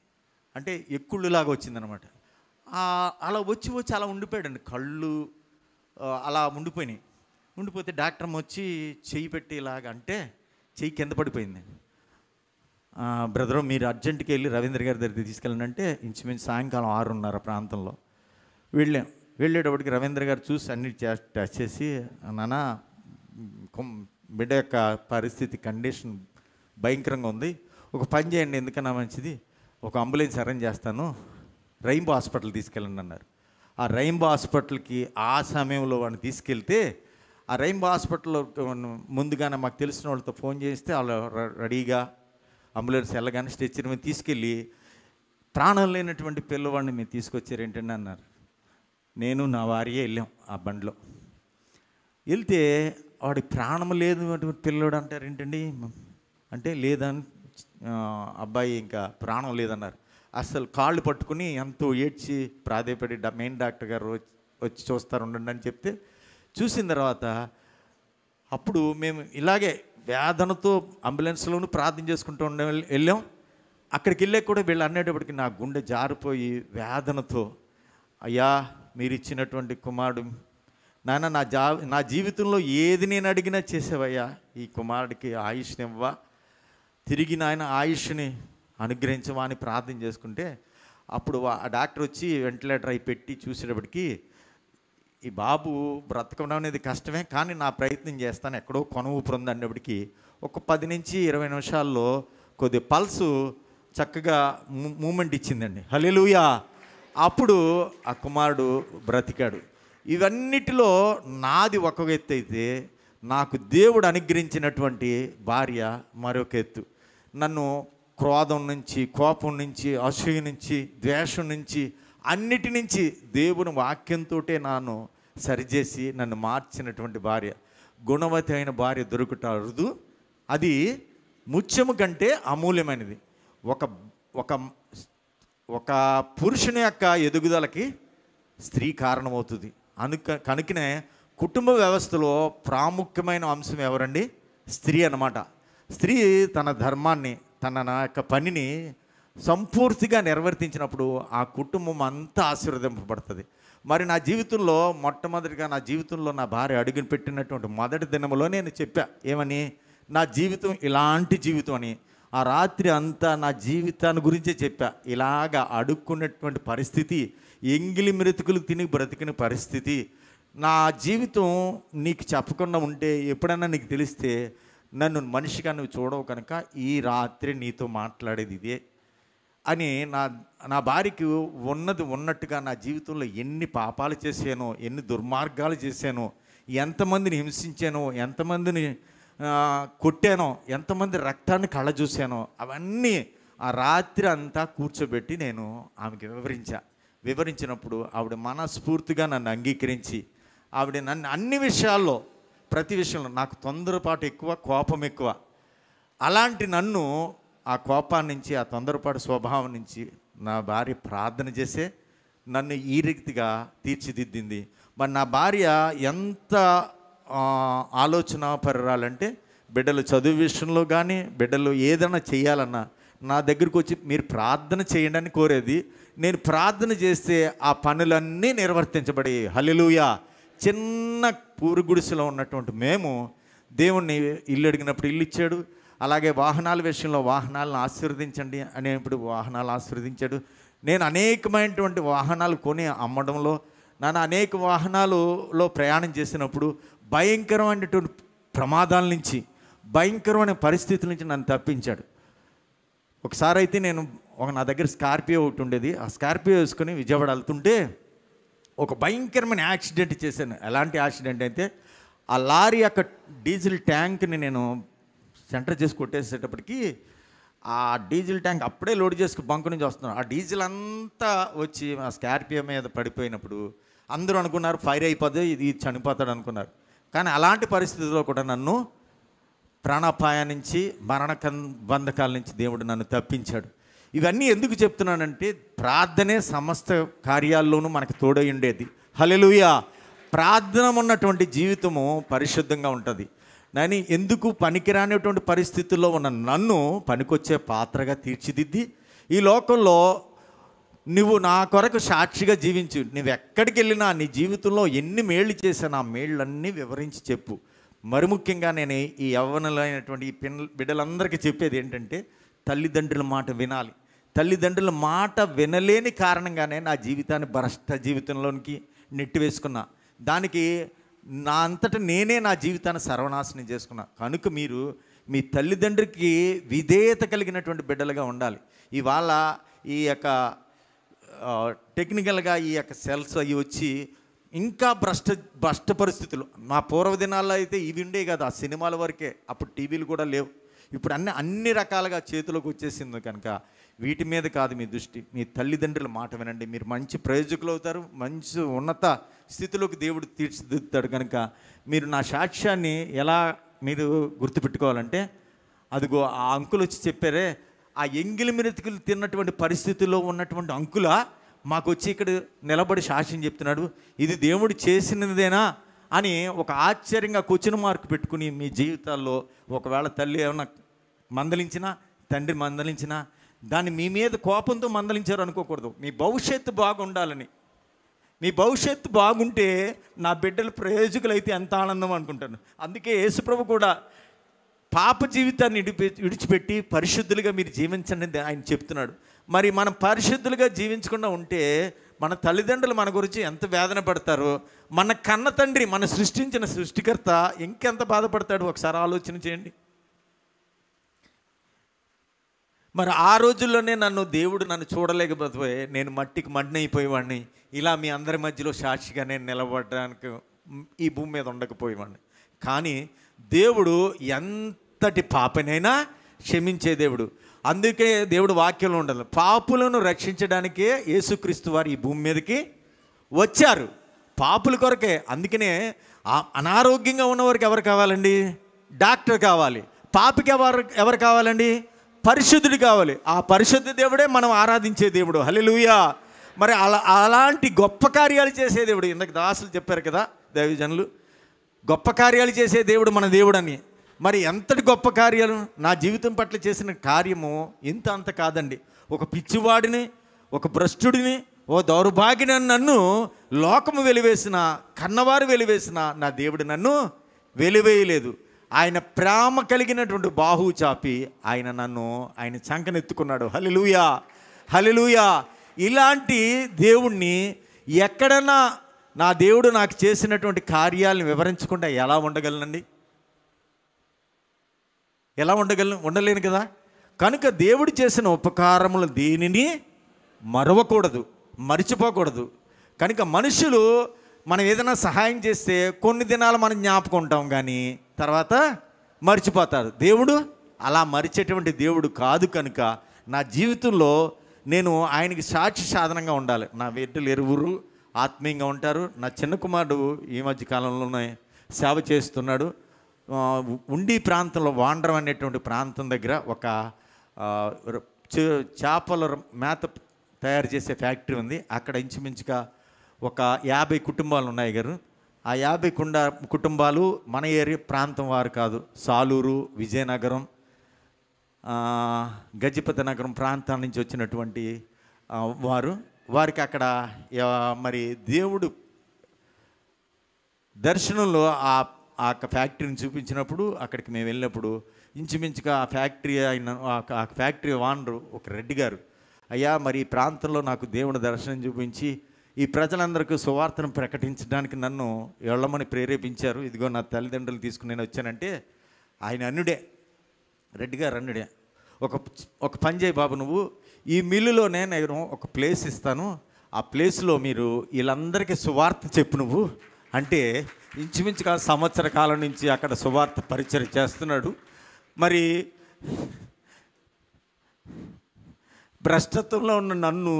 అంటే ఎక్కుళ్ళులాగా వచ్చిందనమాట. అలా వచ్చి అలా ఉండిపోయాడండి, కళ్ళు అలా ఉండిపోతే డాక్టర్ వచ్చి చెయ్యి పెట్టి ఇలాగ అంటే చెయ్యి కింద పడిపోయింది. బ్రదరు మీరు అర్జెంటుకి వెళ్ళి రవీంద్ర గారి దగ్గరికి తీసుకెళ్ళండి, ఇంచుమించు సాయంకాలం 6:30 ప్రాంతంలో వెళ్ళేటప్పటికి రవీంద్ర గారు చూసి అన్ని టెస్ట్ చేసి, నాన్న బిడ్డ యొక్క పరిస్థితి కండిషన్ భయంకరంగా ఉంది, ఒక పని చేయండి ఎందుకన్నా మంచిది, ఒక అంబులెన్స్ అరేంజ్ చేస్తాను, రెయిన్బో హాస్పిటల్ తీసుకెళ్ళండి అన్నారు. ఆ రెయిన్బో హాస్పిటల్కి ఆ సమయంలో వాడిని తీసుకెళ్తే, ఆ రెయిన్బో హాస్పిటల్లో ముందుగానే మాకు తెలిసిన వాళ్ళతో ఫోన్ చేస్తే వాళ్ళు రెడీగా అంబులెన్స్ వెళ్ళగానే స్ట్రెచ్చర్ మీద తీసుకెళ్ళి, ప్రాణం లేనటువంటి పిల్లవాడిని మీరు తీసుకొచ్చారు ఏంటండి అన్నారు. నేను నా భార్య వెళ్ళాం ఆ బండిలో. వెళ్తే వాడి ప్రాణం లేదు పిల్లడు అంటారు ఏంటండి అంటే, లేదని అబ్బాయి ఇంకా ప్రాణం లేదన్నారు. అసలు కాళ్ళు పట్టుకుని ఎంతో ఏడ్చి ప్రాధేయపడి మెయిన్ డాక్టర్ గారు వచ్చి చూస్తారు ఉండండి అని చెప్తే, చూసిన తర్వాత అప్పుడు మేము ఇలాగే వేదనతో అంబులెన్స్లోనూ ప్రార్థన చేసుకుంటూ వెళ్ళాం. అక్కడికి వెళ్ళే కూడా వీళ్ళు అనేటప్పటికి నా గుండె జారిపోయి వేదనతో, అయ్యా మీరు ఇచ్చినటువంటి కుమారుడు నాన్న, నా జీవితంలో ఏది నేను అడిగినా చేసేవయ్యా, ఈ కుమారుడికి ఆయుష్ని ఇవ్వా, తిరిగి నాయన ఆయుష్ని అనుగ్రహించవా అని ప్రార్థన చేసుకుంటే, అప్పుడు ఆ డాక్టర్ వచ్చి వెంటిలేటర్ అయి పెట్టి చూసేటప్పటికి, ఈ బాబు బ్రతకడం అనేది కష్టమే కానీ నా ప్రయత్నం చేస్తాను, ఎక్కడో కొన ఊపిరి ఉంది అన్నప్పటికీ ఒక 10 నుంచి 20 నిమిషాల్లో కొద్ది పల్సు చక్కగా మూమెంట్ ఇచ్చిందండి. హల్లెలూయా. అప్పుడు ఆ కుమారుడు బ్రతికాడు. ఇవన్నిటిలో నాది ఒక ఎత్తు అయితే, నాకు దేవుడు అనుగ్రహించినటువంటి భార్య మరొక ఎత్తు. నన్ను క్రోధం నుంచి, కోపం నుంచి, అసూయ నుంచి, ద్వేషం నుంచి, అన్నిటి నుంచి దేవుని వాక్యంతో నన్ను సరిచేసి నన్ను మార్చినటువంటి భార్య. గుణవతి అయిన భార్య దొరుకుట అరుదు, అది ముత్యము కంటే అమూల్యమైనది. ఒక పురుషుని యొక్క ఎదుగుదలకి స్త్రీ కారణమవుతుంది. కనుకనే కుటుంబ వ్యవస్థలో ప్రాముఖ్యమైన అంశం ఎవరండి? స్త్రీ అన్నమాట. స్త్రీ తన ధర్మాన్ని, తన యొక్క పనిని సంపూర్తిగా నిర్వర్తించినప్పుడు ఆ కుటుంబం అంతా ఆశీర్వదింపబడుతుంది. మరి నా జీవితంలో మొట్టమొదటిగా నా భార్య అడుగుని పెట్టినటువంటి మొదటి దినంలో నేను చెప్పా ఏమని, నా జీవితం ఇలాంటి జీవితం అని. ఆ రాత్రి అంతా నా జీవితాన్ని గురించే చెప్పా. ఇలాగా అడుక్కున్నటువంటి పరిస్థితి, ఎంగిలి మెతుకులు తిని బ్రతికిన పరిస్థితి, నా జీవితం నీకు చెప్పకుండా ఉంటే ఎప్పుడైనా నీకు తెలిస్తే నన్ను మనిషిగా నువ్వు చూడవు కనుక ఈ రాత్రి నీతో మాట్లాడేది ఇదే అని నా భార్యకి ఉన్నది ఉన్నట్టుగా నా జీవితంలో ఎన్ని పాపాలు చేశానో, ఎన్ని దుర్మార్గాలు చేశానో, ఎంతమందిని హింసించానో, ఎంతమందిని కొట్టానో, ఎంతమంది రక్తాన్ని కళ్ళ చూశానో, అవన్నీ ఆ రాత్రి అంతా కూర్చోబెట్టి నేను ఆమెకి వివరించినప్పుడు ఆవిడ మనస్ఫూర్తిగా నన్ను అంగీకరించి, ఆవిడ నన్ను అన్ని విషయాల్లో, ప్రతి విషయంలో, నాకు తొందరపాటు ఎక్కువ, కోపం ఎక్కువ, అలాంటి నన్ను ఆ కోపాన్ని నుంచి, ఆ తొందరపాటు స్వభావం నుంచి నా భార్య ప్రార్థన చేసే నన్ను ఈ రీతిగా తీర్చిదిద్దింది. మరి నా భార్య ఎంత ఆలోచన పరురాలంటే, బిడ్డలు చదువు విషయంలో కానీ, బిడ్డలు ఏదైనా చేయాలన్నా నా దగ్గరికి వచ్చి మీరు ప్రార్థన చేయండి అని కోరేది. నేను ప్రార్థన చేస్తే ఆ పనులన్నీ నిర్వర్తించబడి, హల్లెలూయా. చిన్న పూరి గుడిసెలో ఉన్నటువంటి మేము దేవుణ్ణి ఇల్లు అడిగినప్పుడు ఇల్లు ఇచ్చాడు. అలాగే వాహనాల విషయంలో వాహనాలను ఆశీర్వదించండి అనేప్పుడు వాహనాలు ఆశీర్వదించాడు. నేను అనేకమైనటువంటి వాహనాలు కొని అమ్మడంలో, నన్ను అనేక వాహనాలలో ప్రయాణం చేసినప్పుడు భయంకరమైనటువంటి ప్రమాదాల నుంచి, భయంకరమైన పరిస్థితుల నుంచి నన్ను తప్పించాడు. ఒకసారి అయితే నా దగ్గర స్కార్పియో ఒకటి ఉండేది. ఆ స్కార్పియో వేసుకొని విజయవాడ వెళ్తుంటే ఒక భయంకరమైన యాక్సిడెంట్ చేశాను. ఎలాంటి యాక్సిడెంట్ అయితే, ఆ లారీ యొక్క డీజిల్ ట్యాంక్ని నేను సెంటర్ చేసి కొట్టేసేటప్పటికి ఆ డీజిల్ ట్యాంక్ అప్పుడే లోడ్ చేసుకు బంకు నుంచి వస్తున్నాడు. ఆ డీజిల్ అంతా వచ్చి ఆ స్కార్పియో మీద పడిపోయినప్పుడు అందరూ అనుకున్నారు ఫైర్ అయిపోతే ఇది చనిపోతాడు అనుకున్నారు. కానీ అలాంటి పరిస్థితుల్లో కూడా నన్ను ప్రాణాపాయం నుంచి బంధకాల నుంచి దేవుడు నన్ను తప్పించాడు. ఇవన్నీ ఎందుకు చెప్తున్నానంటే ప్రార్థనే సమస్త కార్యాల్లోనూ మనకు తోడై ఉండేది. హల్లెలూయా. ప్రార్థన ఉన్నటువంటి జీవితము పరిశుద్ధంగా ఉంటుంది. కానీ ఎందుకు పనికిరానిటువంటి పరిస్థితుల్లో ఉన్న నన్ను పనికొచ్చే పాత్రగా తీర్చిదిద్ది ఈ లోకంలో నువ్వు నా కొరకు సాక్షిగా జీవించు. నువ్వు ఎక్కడికి వెళ్ళినా నీ జీవితంలో ఎన్ని మేళ్ళు చేశాను ఆ మేళ్ళన్నీ వివరించి చెప్పు. మరి ముఖ్యంగా నేను ఈ యవ్వనులైనటువంటి ఈ బిడ్డలందరికీ చెప్పేది ఏంటంటే తల్లిదండ్రుల మాట వినాలి. తల్లిదండ్రుల మాట వినలేని కారణంగానే నా జీవితాన్ని భ్రష్ట జీవితంలోనికి నెట్టివేసుకున్నా. దానికి నా అంతటా నేనే నా జీవితాన్ని సర్వనాశనం చేసుకున్నా. కనుక మీరు మీ తల్లిదండ్రికి విధేయత కలిగినటువంటి బిడ్డలుగా ఉండాలి. ఇవాళ ఈ యొక్క టెక్నికల్గా ఈ యొక్క సెల్స్ అవి వచ్చి ఇంకా భ్రష్ట పరిస్థితులు. మా పూర్వ దినాల్లో అయితే ఇవి ఉండే కదా, ఆ సినిమాల వరకే, అప్పుడు టీవీలు కూడా లేవు. ఇప్పుడు అన్ని రకాలుగా చేతిలోకి వచ్చేసింది. కనుక వీటి మీద కాదు మీ దృష్టి, మీ తల్లిదండ్రుల మాట వినండి. మీరు మంచి ప్రయోజకులు అవుతారు, మంచి ఉన్నత స్థితిలోకి దేవుడు తీర్చిదిద్దుతాడు. కనుక మీరు నా సాక్ష్యాన్ని ఎలా మీరు గుర్తుపెట్టుకోవాలంటే, అదిగో ఆ అంకులు వచ్చి చెప్పారే, ఆ ఎంగిలి మిరతికలు తిన్నటువంటి పరిస్థితుల్లో ఉన్నటువంటి అంకుల మాకు వచ్చి ఇక్కడ నిలబడి సాక్ష్యం చెప్తున్నాడు, ఇది దేవుడు చేసినదేనా అని ఒక ఆశ్చర్యంగా క్వశ్చన్ మార్క్ పెట్టుకుని మీ జీవితాల్లో ఒకవేళ తల్లి ఏమన్నా మందలించినా, తండ్రి మందలించినా దాన్ని మీ మీద కోపంతో మందలించారు అనుకోకూడదు. మీ భవిష్యత్తు బాగుండాలని. మీ భవిష్యత్తు బాగుంటే నా బిడ్డలు ప్రయోజకులు అయితే ఎంత ఆనందం అనుకుంటాను. అందుకే యేసుప్రభు కూడా పాప జీవితాన్ని విడిచిపెట్టి పరిశుద్ధులుగా మీరు జీవించండి ఆయన చెప్తున్నాడు. మరి మనం పరిశుద్ధులుగా జీవించకుండా ఉంటే మన తల్లిదండ్రులు మన గురించి ఎంత వేదన పడతారో, మన కన్న తండ్రి, మన సృష్టించిన సృష్టికర్త ఇంకెంత బాధపడతాడు ఒకసారి ఆలోచన చేయండి. మరి ఆ రోజుల్లోనే దేవుడు నన్ను చూడలేకపోతే నేను మట్టికి మడినైపోయేవాడిని. ఇలా మీ అందరి మధ్యలో సాక్షిగా నేను నిలబడడానికి ఈ భూమి మీద ఉండకపోయేవాడిని. కానీ దేవుడు ఎంతటి పాపనైనా క్షమించే దేవుడు. అందుకే దేవుడు వాక్యంలో ఉండదు, పాపులను రక్షించడానికే యేసుక్రీస్తు వారు ఈ భూమి మీదకి వచ్చారు, పాపుల కొరకే. అందుకనే అనారోగ్యంగా ఉన్నవారికి ఎవరు కావాలండి? డాక్టర్ కావాలి. పాపికి ఎవరు కావాలండి? పరిశుద్ధుడు కావాలి. ఆ పరిశుద్ధ దేవుడే మనం ఆరాధించే దేవుడు. హల్లెలూయా. మరి అలాంటి గొప్ప కార్యాలు చేసే దేవుడు. ఇందాక దాసులు చెప్పారు కదా దైవజనులు, గొప్ప కార్యాలు చేసే దేవుడు మన దేవుడు అని. మరి ఎంతటి గొప్ప కార్యాలు నా జీవితం పట్ల చేసిన కార్యము ఇంత అంత కాదండి. ఒక పిచ్చివాడిని, ఒక భ్రష్టుడిని, ఓ దౌర్భాగ్యని నన్ను లోకము వెలివేసిన, కన్నవారు వెలివేసిన నా దేవుడు నన్ను వెలివేయలేదు. ఆయన ప్రేమ కలిగినటువంటి బాహువు చాపి ఆయన చంకనెత్తుకున్నాడు. హల్లెలూయా, హల్లెలూయా. ఇలాంటి దేవుణ్ణి ఎక్కడన్నా నా దేవుడు నాకు చేసినటువంటి కార్యాలను వివరించకుండా ఎలా ఉండగలనండి? ఎలా ఉండలేను కదా. కనుక దేవుడు చేసిన ఉపకారములు దేనిని మరవకూడదు, మరిచిపోకూడదు. కనుక మనుషులు మనం ఏదైనా సహాయం చేస్తే కొన్ని దినాలు మనం జ్ఞాపకం ఉంటాం, కానీ తర్వాత మర్చిపోతారు. దేవుడు అలా మరిచేటువంటి దేవుడు కాదు. కనుక నా జీవితంలో నేను ఆయనకి సాక్షి సాధనంగా ఉండాలి. నా బిడ్డలు ఎరువురు ఆత్మీయంగా ఉంటారు. నా చిన్న కుమారుడు ఈ మధ్య కాలంలోనే సేవ చేస్తున్నాడు. ఉండి ప్రాంతంలో వాండ్రం అనేటువంటి ప్రాంతం దగ్గర ఒక చేపల మేత తయారు చేసే ఫ్యాక్టరీ ఉంది. అక్కడ ఇంచుమించుగా ఒక 50 కుటుంబాలు ఉన్నాయి గారు. ఆ 50 కుటుంబాలు మన ఏరియా ప్రాంతం వారు కాదు. సాలూరు, విజయనగరం, గజపతి నగరం ప్రాంతాల నుంచి వచ్చినటువంటి వారికి అక్కడ మరి దేవుడు దర్శనంలో ఆ ఫ్యాక్టరీని చూపించినప్పుడు అక్కడికి మేము వెళ్ళినప్పుడు ఇంచుమించుగా ఆ ఫ్యాక్టరీ ఓనరు ఒక రెడ్డి గారు, అయ్యా మరి ఈ ప్రాంతంలో నాకు దేవుడు దర్శనం చూపించి ఈ ప్రజలందరికీ సువార్తను ప్రకటించడానికి నన్ను వెళ్ళమని ప్రేరేపించారు. ఇదిగో నా తల్లిదండ్రులు తీసుకుని నేను వచ్చానంటే ఆయన అన్నుడే, రెడ్డి గారు అన్నుడే. ఒక పని చేయి బాబు, నువ్వు ఈ మిల్లులోనే నేను ఒక ప్లేస్ ఇస్తాను, ఆ ప్లేస్లో మీరు వీళ్ళందరికీ సువార్త చెప్పు నువ్వు అంటే ఇంచుమించుగా సంవత్సర కాలం నుంచి అక్కడ సువార్త పరిచయం చేస్తున్నాడు. మరి భ్రష్టత్వంలో ఉన్న నన్ను,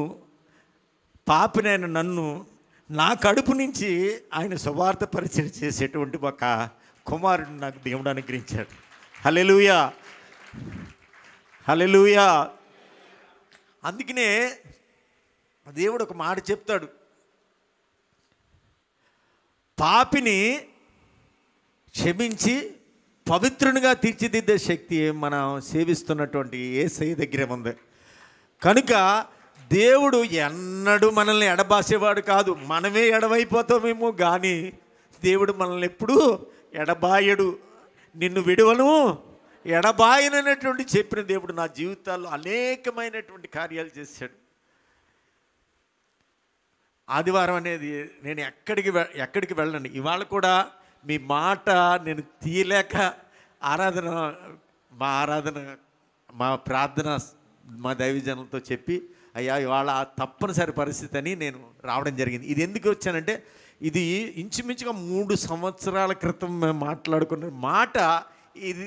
పాపినైన నన్ను, నా కడుపు నుంచి ఆయన సువార్త పరిచయం చేసేటువంటి ఒక కుమారుడు నాకు దేవుడు అనుగ్రహించాడు. హల్లెలూయా, హల్లెలూయా. అందుకనే దేవుడు ఒక మాట చెప్తాడు, పాపిని క్షమించి పవిత్రునిగా తీర్చిదిద్దే శక్తి మనం సేవిస్తున్నటువంటి యేసయ్య దగ్గరే ఉంది. కనుక దేవుడు ఎన్నడూ మనల్ని ఎడబాసేవాడు కాదు. మనమే ఎడవైపోతామేమో కానీ దేవుడు మనల్ని ఎప్పుడూ ఎడబాయడు. నిన్ను విడువను ఎడబాయనటువంటి చెప్పిన దేవుడు నా జీవితాల్లో అనేకమైనటువంటి కార్యాలు చేశాడు. ఆదివారం అనేది నేను ఎక్కడికి వెళ్ళండి, ఇవాళ కూడా మీ మాట నేను తీయలేక మా ప్రార్థన మా దైవజనులతో చెప్పి, అయ్యా ఇవాళ తప్పనిసరి పరిస్థితి అని నేను రావడం జరిగింది. ఇది ఎందుకు వచ్చానంటే, ఇది ఇంచుమించుగా 3 సంవత్సరాల క్రితం మేము మాట్లాడుకున్న మాట. ఇది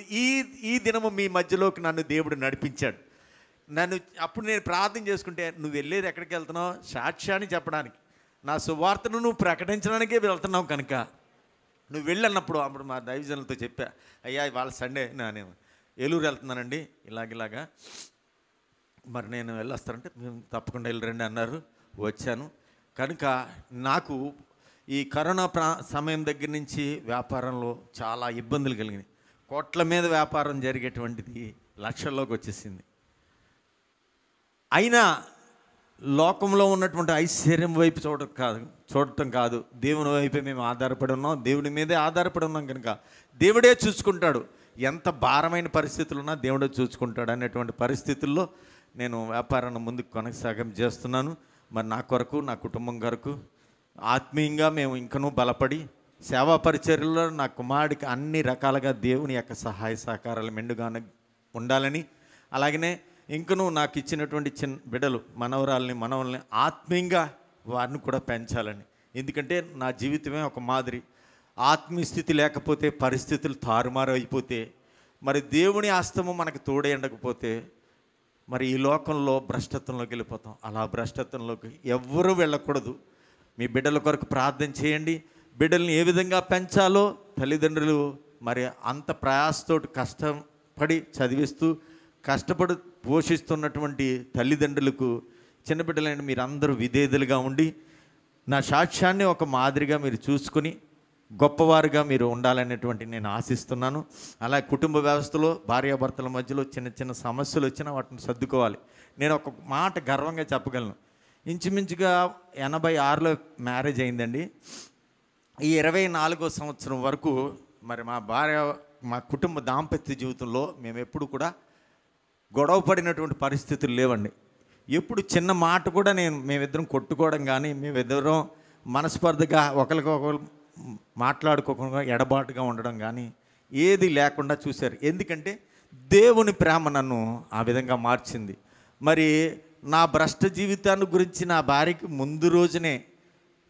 ఈ దినము మీ మధ్యలోకి నన్ను దేవుడు నడిపించాడు. అప్పుడు నేను ప్రార్థన చేసుకుంటే, నువ్వు వెళ్ళేది ఎక్కడికి వెళ్తున్నావు? సాక్ష్యాన్ని చెప్పడానికి, నా సువార్తను నువ్వు ప్రకటించడానికే వెళ్తున్నావు కనుక నువ్వు వెళ్ళన్నప్పుడు అప్పుడు మా దైవజనులతో చెప్పా, అయ్యా ఇవాళ సండే నేను ఏలూరు వెళ్తున్నానండి, ఇలాగా మరి నేను వెళ్ళొస్తానంటే, మేము తప్పకుండా వెళ్ళరండి అన్నారు. వచ్చాను. కనుక నాకు ఈ కరోనా సమయం దగ్గర నుంచి వ్యాపారంలో చాలా ఇబ్బందులు కలిగినాయి. కోట్ల మీద వ్యాపారం జరిగేటువంటిది లక్షల్లోకి వచ్చేసింది. అయినా లోకంలో ఉన్నటువంటి ఐశ్వర్యం వైపు చూడటం కాదు, దేవుని వైపే మేము ఆధారపడి ఉన్నాం. దేవుని మీదే ఆధారపడి ఉన్నాం కనుక దేవుడే చూసుకుంటాడు. ఎంత భారమైన పరిస్థితులు ఉన్నా దేవుడే చూసుకుంటాడు అనేటువంటి పరిస్థితుల్లో నేను వ్యాపారాన్ని ముందుకు కొనసాగం చేస్తున్నాను. మరి నా కొరకు, నా కుటుంబం కొరకు ఆత్మీయంగా మేము ఇంకనూ బలపడి సేవా పరిచర్యలో నా కుమారుడికి అన్ని రకాలుగా దేవుని యొక్క సహాయ సహకారాలు మెండుగానే ఉండాలని, అలాగనే ఇంకనూ నాకు ఇచ్చినటువంటి చిన్న బిడ్డలు మనవల్ని ఆత్మీయంగా వారిని కూడా పెంచాలని. ఎందుకంటే నా జీవితమే ఒక మాదిరి. ఆత్మీయ స్థితి లేకపోతే, పరిస్థితులు తారుమారు అయిపోతే, మరి దేవుని హస్తము మనకు తోడే ఉండకపోతే మరి ఈ లోకంలో భ్రష్టత్వంలోకి వెళ్ళిపోతాం. అలా భ్రష్టత్వంలోకి ఎవ్వరూ వెళ్ళకూడదు. మీ బిడ్డల కొరకు ప్రార్థన చేయండి. బిడ్డల్ని ఏ విధంగా పెంచాలో తల్లిదండ్రులు మరి అంత ప్రయాసతోటి కష్టపడి చదివిస్తూ కష్టపడి పోషిస్తున్నటువంటి తల్లిదండ్రులకు చిన్న బిడ్డలైన మీరందరూ విధేయులుగా ఉండి నా సాక్ష్యాన్ని ఒక మాదిరిగా మీరు చూసుకుని గొప్పవారుగా మీరు ఉండాలనేటువంటి నేను ఆశిస్తున్నాను. అలా కుటుంబ వ్యవస్థలో భార్యాభర్తల మధ్యలో చిన్న చిన్న సమస్యలు వచ్చినా వాటిని సర్దుకోవాలి. నేను ఒక మాట గర్వంగా చెప్పగలను. ఇంచుమించుగా 86లో మ్యారేజ్ అయిందండి. ఈ 24వ సంవత్సరం వరకు మరి మా కుటుంబ దాంపత్య జీవితంలో మేము ఎప్పుడు కూడా గొడవ పడినటువంటి పరిస్థితులు లేవండి. ఎప్పుడు చిన్న మాట కూడా మేమిద్దరం కొట్టుకోవడం కానీ, మేమిద్దరం మనస్పర్ధగా ఒకరికొకరు మాట్లాడుకోకుండా ఎడబాటుగా ఉండడం కానీ ఏది లేకుండా చూశారు. ఎందుకంటే దేవుని ప్రేమ నన్ను ఆ విధంగా మార్చింది. మరి నా భ్రష్ట జీవితాన్ని గురించి నా భార్యకి ముందు రోజునే,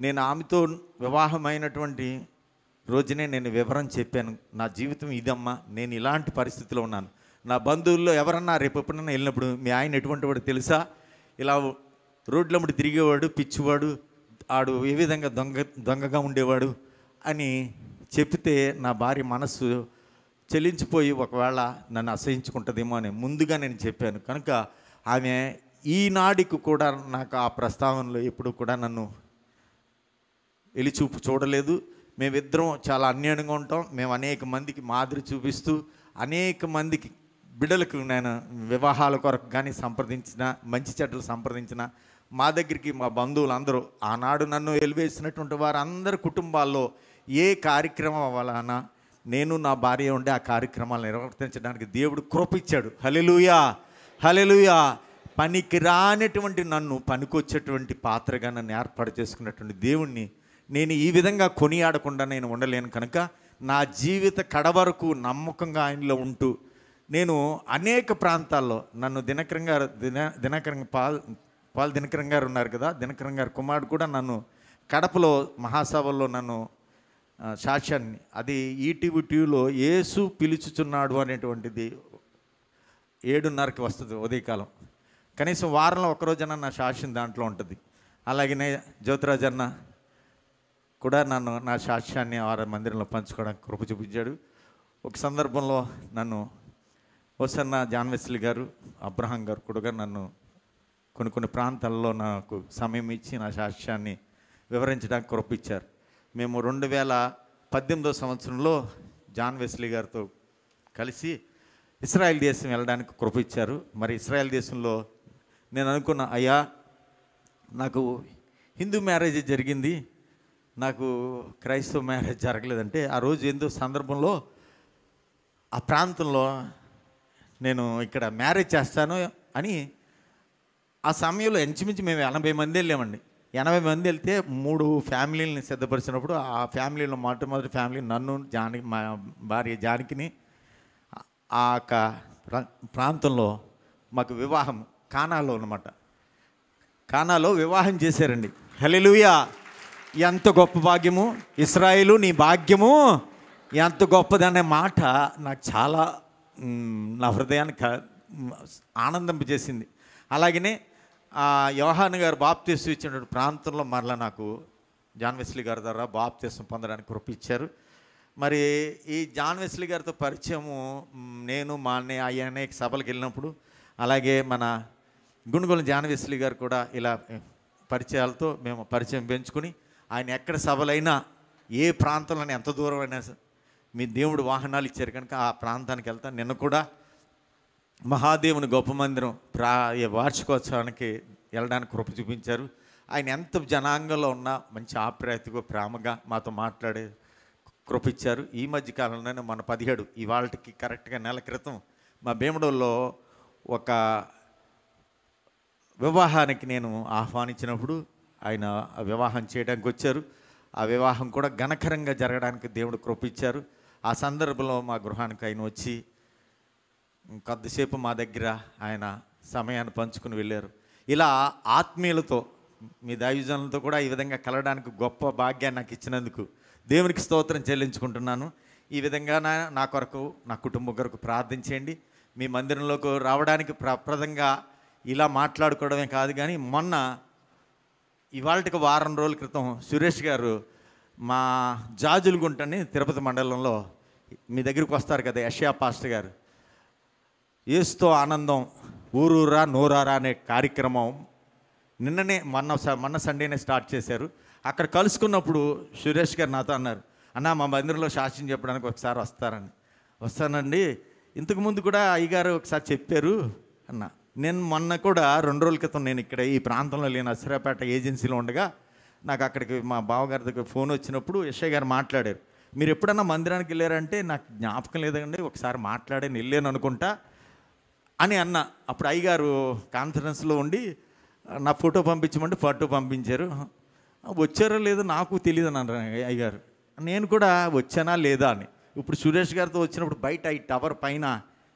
నేను ఆమెతో వివాహమైనటువంటి రోజునే నేను వివరం చెప్పాను. నా జీవితం ఇదమ్మా, నేను ఇలాంటి పరిస్థితిలో ఉన్నాను. నా బంధువుల్లో ఎవరన్నా రేపు ఎప్పుడన్నా వెళ్ళినప్పుడు, మీ ఆయన ఎటువంటి వాడు తెలుసా, ఇలా రోడ్లమ్మడి తిరిగేవాడు, పిచ్చివాడు, ఆడు ఏ విధంగా దొంగగా ఉండేవాడు అని చెప్తే నా భార్య మనస్సు చెల్లించిపోయి ఒకవేళ నన్ను అసహించుకుంటుందేమో అని ముందుగా నేను చెప్పాను. కనుక ఆమె ఈనాడికి కూడా నాకు ఆ ప్రస్తావనలో ఎప్పుడు కూడా నన్ను ఎలిచూపు చూడలేదు. మేమిద్దరం చాలా అన్యోన్యంగా ఉంటాం. మేము అనేక మందికి మాదిరి చూపిస్తూ అనేక మందికి బిడ్డలకు నేను వివాహాల కొరకు కానీ సంప్రదించిన, మంచి చెడ్డలు సంప్రదించిన, మా దగ్గరికి మా బంధువులు అందరూ ఆనాడు నన్ను ఎలివేసినటువంటి వారందరి కుటుంబాల్లో ఏ కార్యక్రమం వలన నేను నా భార్య ఉండే ఆ కార్యక్రమాలు నిర్వర్తించడానికి దేవుడు కృప ఇచ్చాడు. హల్లెలూయా, హల్లెలూయా. పనికి రానటువంటి నన్ను పనికొచ్చేటువంటి పాత్రగా నన్ను ఏర్పాటు చేసుకున్నటువంటి దేవుణ్ణి నేను ఈ విధంగా కొనియాడకుండా నేను ఉండలేను. కనుక నా జీవిత కడవరకు నమ్మకంగా ఆయనలో ఉంటూ నేను అనేక ప్రాంతాల్లో నన్ను దినకరం గారు ఉన్నారు కదా, దినకరం గారు కుమారుడు కూడా నన్ను కడపలో మహాసభల్లో నన్ను సాక్ష్యాన్ని, అది ఈటీవీ టీవీలో యేసు పిలుచుచున్నాడు అనేటువంటిది 7:30కి వస్తుంది ఉదయకాలం. కనీసం వారంలో ఒక్కరోజైనా నా సాక్ష్యం దాంట్లో ఉంటుంది. అలాగనే జ్యోతిరాజ్ అన్న కూడా నా సాక్ష్యాన్ని వారి మందిరంలో పంచుకోవడానికి కృప చూపించాడు. ఒక సందర్భంలో నన్ను హోసన్న జాన్ వెస్లీ గారు, అబ్రహాం గారు కూడా నన్ను కొన్ని ప్రాంతాల్లో నాకు సమయం ఇచ్చి నా సాక్ష్యాన్ని వివరించడానికి కృప ఇచ్చారు. మేము 2018 సంవత్సరంలో జాన్ వెస్లీ గారితో కలిసి ఇశ్రాయేల్ దేశం వెళ్ళడానికి కృప ఇచ్చారు. మరి ఇశ్రాయేల్ దేశంలో నేను అనుకున్న, అయ్యా నాకు హిందూ మ్యారేజ్ జరిగింది, నాకు క్రైస్తవ మ్యారేజ్ జరగలేదంటే, ఆ రోజు ఏందో సందర్భంలో ఆ ప్రాంతంలో నేను ఇక్కడ మ్యారేజ్ చేస్తాను అని, ఆ సమయంలో ఇంచుమించు మేము 80 మంది వెళ్ళామండి. 80 మంది వెళ్తే 3 ఫ్యామిలీలని సిద్ధపరిచినప్పుడు, ఆ ఫ్యామిలీలో మొట్టమొదటి ఫ్యామిలీ నన్ను, జానకి, మా భార్య జానకిని ఆ యొక్క ప్రాంతంలో మాకు వివాహం కానాలో అన్నమాట. కానాలో వివాహం చేశారండి. హల్లెలూయా! ఎంత గొప్ప భాగ్యము! ఇశ్రాయేలు నీ భాగ్యము ఎంత గొప్పదనే మాట నాకు చాలా నా హృదయానికి ఆనందింపజేసింది. అలాగనే యోహాను గారు బాప్తీసం ఇచ్చిన ప్రాంతంలో మరలా నాకు జాన్ వెస్లీ గారి ద్వారా బాప్తీసం పొందడానికి కృప ఇచ్చారు. మరి ఈ జాన్ వెస్లీ గారితో పరిచయము నేను మా అన్నయ్య అనేక సభలకు వెళ్ళినప్పుడు, అలాగే మన గుణగొల జాన్ వెస్లీ గారు కూడా ఇలా పరిచయాలతో మేము పరిచయం పెంచుకుని, ఆయన ఎక్కడ సభలైనా ఏ ప్రాంతంలోనే ఎంత దూరం అయినా మీ దేవుడు వాహనాలు ఇచ్చారు కనుక ఆ ప్రాంతానికి వెళ్తాను. నిన్న కూడా మహాదేవుని గొప్ప మందిరం వార్షికోత్సవానికి వెళ్ళడానికి కృప చూపించారు. ఆయన ఎంత జనాంగంలో ఉన్నా మంచి ఆప్యాయతగా ప్రేమగా మాతో మాట్లాడే కృప ఇచ్చారు. ఈ మధ్య కాలంలోనే మన 17 ఇవాళకి కరెక్ట్గా నెల క్రితం మా భీమడోల్లో ఒక వివాహానికి నేను ఆహ్వానించినప్పుడు ఆయన వివాహం చేయడానికి వచ్చారు. ఆ వివాహం కూడా ఘనకరంగా జరగడానికి దేవుడు కృప ఇచ్చారు. ఆ సందర్భంలో మా గృహానికి ఆయన వచ్చి కొద్దిసేపు మా దగ్గర ఆయన సమయాన్ని పంచుకుని వెళ్ళారు. ఇలా ఆత్మీయులతో, మీ దైవజనులతో కూడా ఈ విధంగా కలవడానికి గొప్ప భాగ్యాన్ని నాకు ఇచ్చినందుకు దేవునికి స్తోత్రం చెల్లించుకుంటున్నాను. ఈ విధంగా నా కొరకు, నా కుటుంబం కొరకు ప్రార్థించేయండి. మీ మందిరంలోకి రావడానికి ప్రప్రదంగా ఇలా మాట్లాడుకోవడమే కాదు, కానీ మొన్న ఇవాళకి వారం రోజుల క్రితం సురేష్ గారు మా జాజులగుంటని తిరుపతి మండలంలో మీ దగ్గరికి వస్తారు కదా, యెషయా పాస్టర్ గారు, యేసుతో ఆనందం ఊరూరా నోరారా అనే కార్యక్రమం మొన్న సండేనే స్టార్ట్ చేశారు. అక్కడ కలుసుకున్నప్పుడు సురేష్ గారు నాతో అన్నారు, అన్న మా మందిరంలో సాక్ష్యం చెప్పడానికి ఒకసారి వస్తానండి. ఇంతకుముందు కూడా అయ్యగారు ఒకసారి చెప్పారు అన్న. నేను మొన్న కూడా 2 రోజుల క్రితం నేను ఇక్కడ ఈ ప్రాంతంలో లేని అసిరాపేట ఏజెన్సీలో ఉండగా నాకు అక్కడికి మా బావగారి దగ్గర ఫోన్ వచ్చినప్పుడు యెషయా గారు మాట్లాడారు, మీరు ఎప్పుడన్నా మందిరానికి వెళ్ళారంటే నాకు జ్ఞాపకం లేదండి, ఒకసారి మాట్లాడాను వెళ్ళాను అనుకుంటా అని అన్న. అప్పుడు అయ్యగారు కాన్ఫరెన్స్లో ఉండి నా ఫోటో పంపించమంటే ఫోటో పంపించారు. వచ్చారో లేదో నాకు తెలియదు అన్నారు అయ్యగారు. నేను కూడా వచ్చానా లేదా అని. ఇప్పుడు సురేష్ గారితో వచ్చినప్పుడు బయట ఈ టవర్ పైన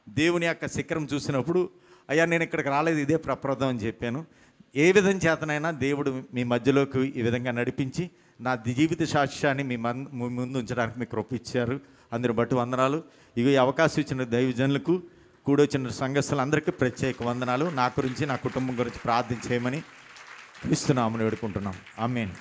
దేవుని యొక్క శిఖరం చూసినప్పుడు, అయ్యా నేను ఇక్కడికి రాలేదు, ఇదే ప్రప్రదం అని చెప్పాను. ఏ విధం చేతనైనా దేవుడు మీ మధ్యలోకి ఈ విధంగా నడిపించి నా జీవిత సాక్ష్యాన్ని మీ ముందు ఉంచడానికి మీకు కృప ఇచ్చారు. అందరూ బట్టి వందనాలు. ఇవి అవకాశం ఇచ్చిన దైవజనులకు, కూడొచ్చిన సంఘస్థులందరికీ ప్రత్యేక వందనాలు. నా గురించి, నా కుటుంబం గురించి ప్రార్థన చేయమని క్రీస్తు నామమున వేడుకుంటున్నాం. ఆమేన్.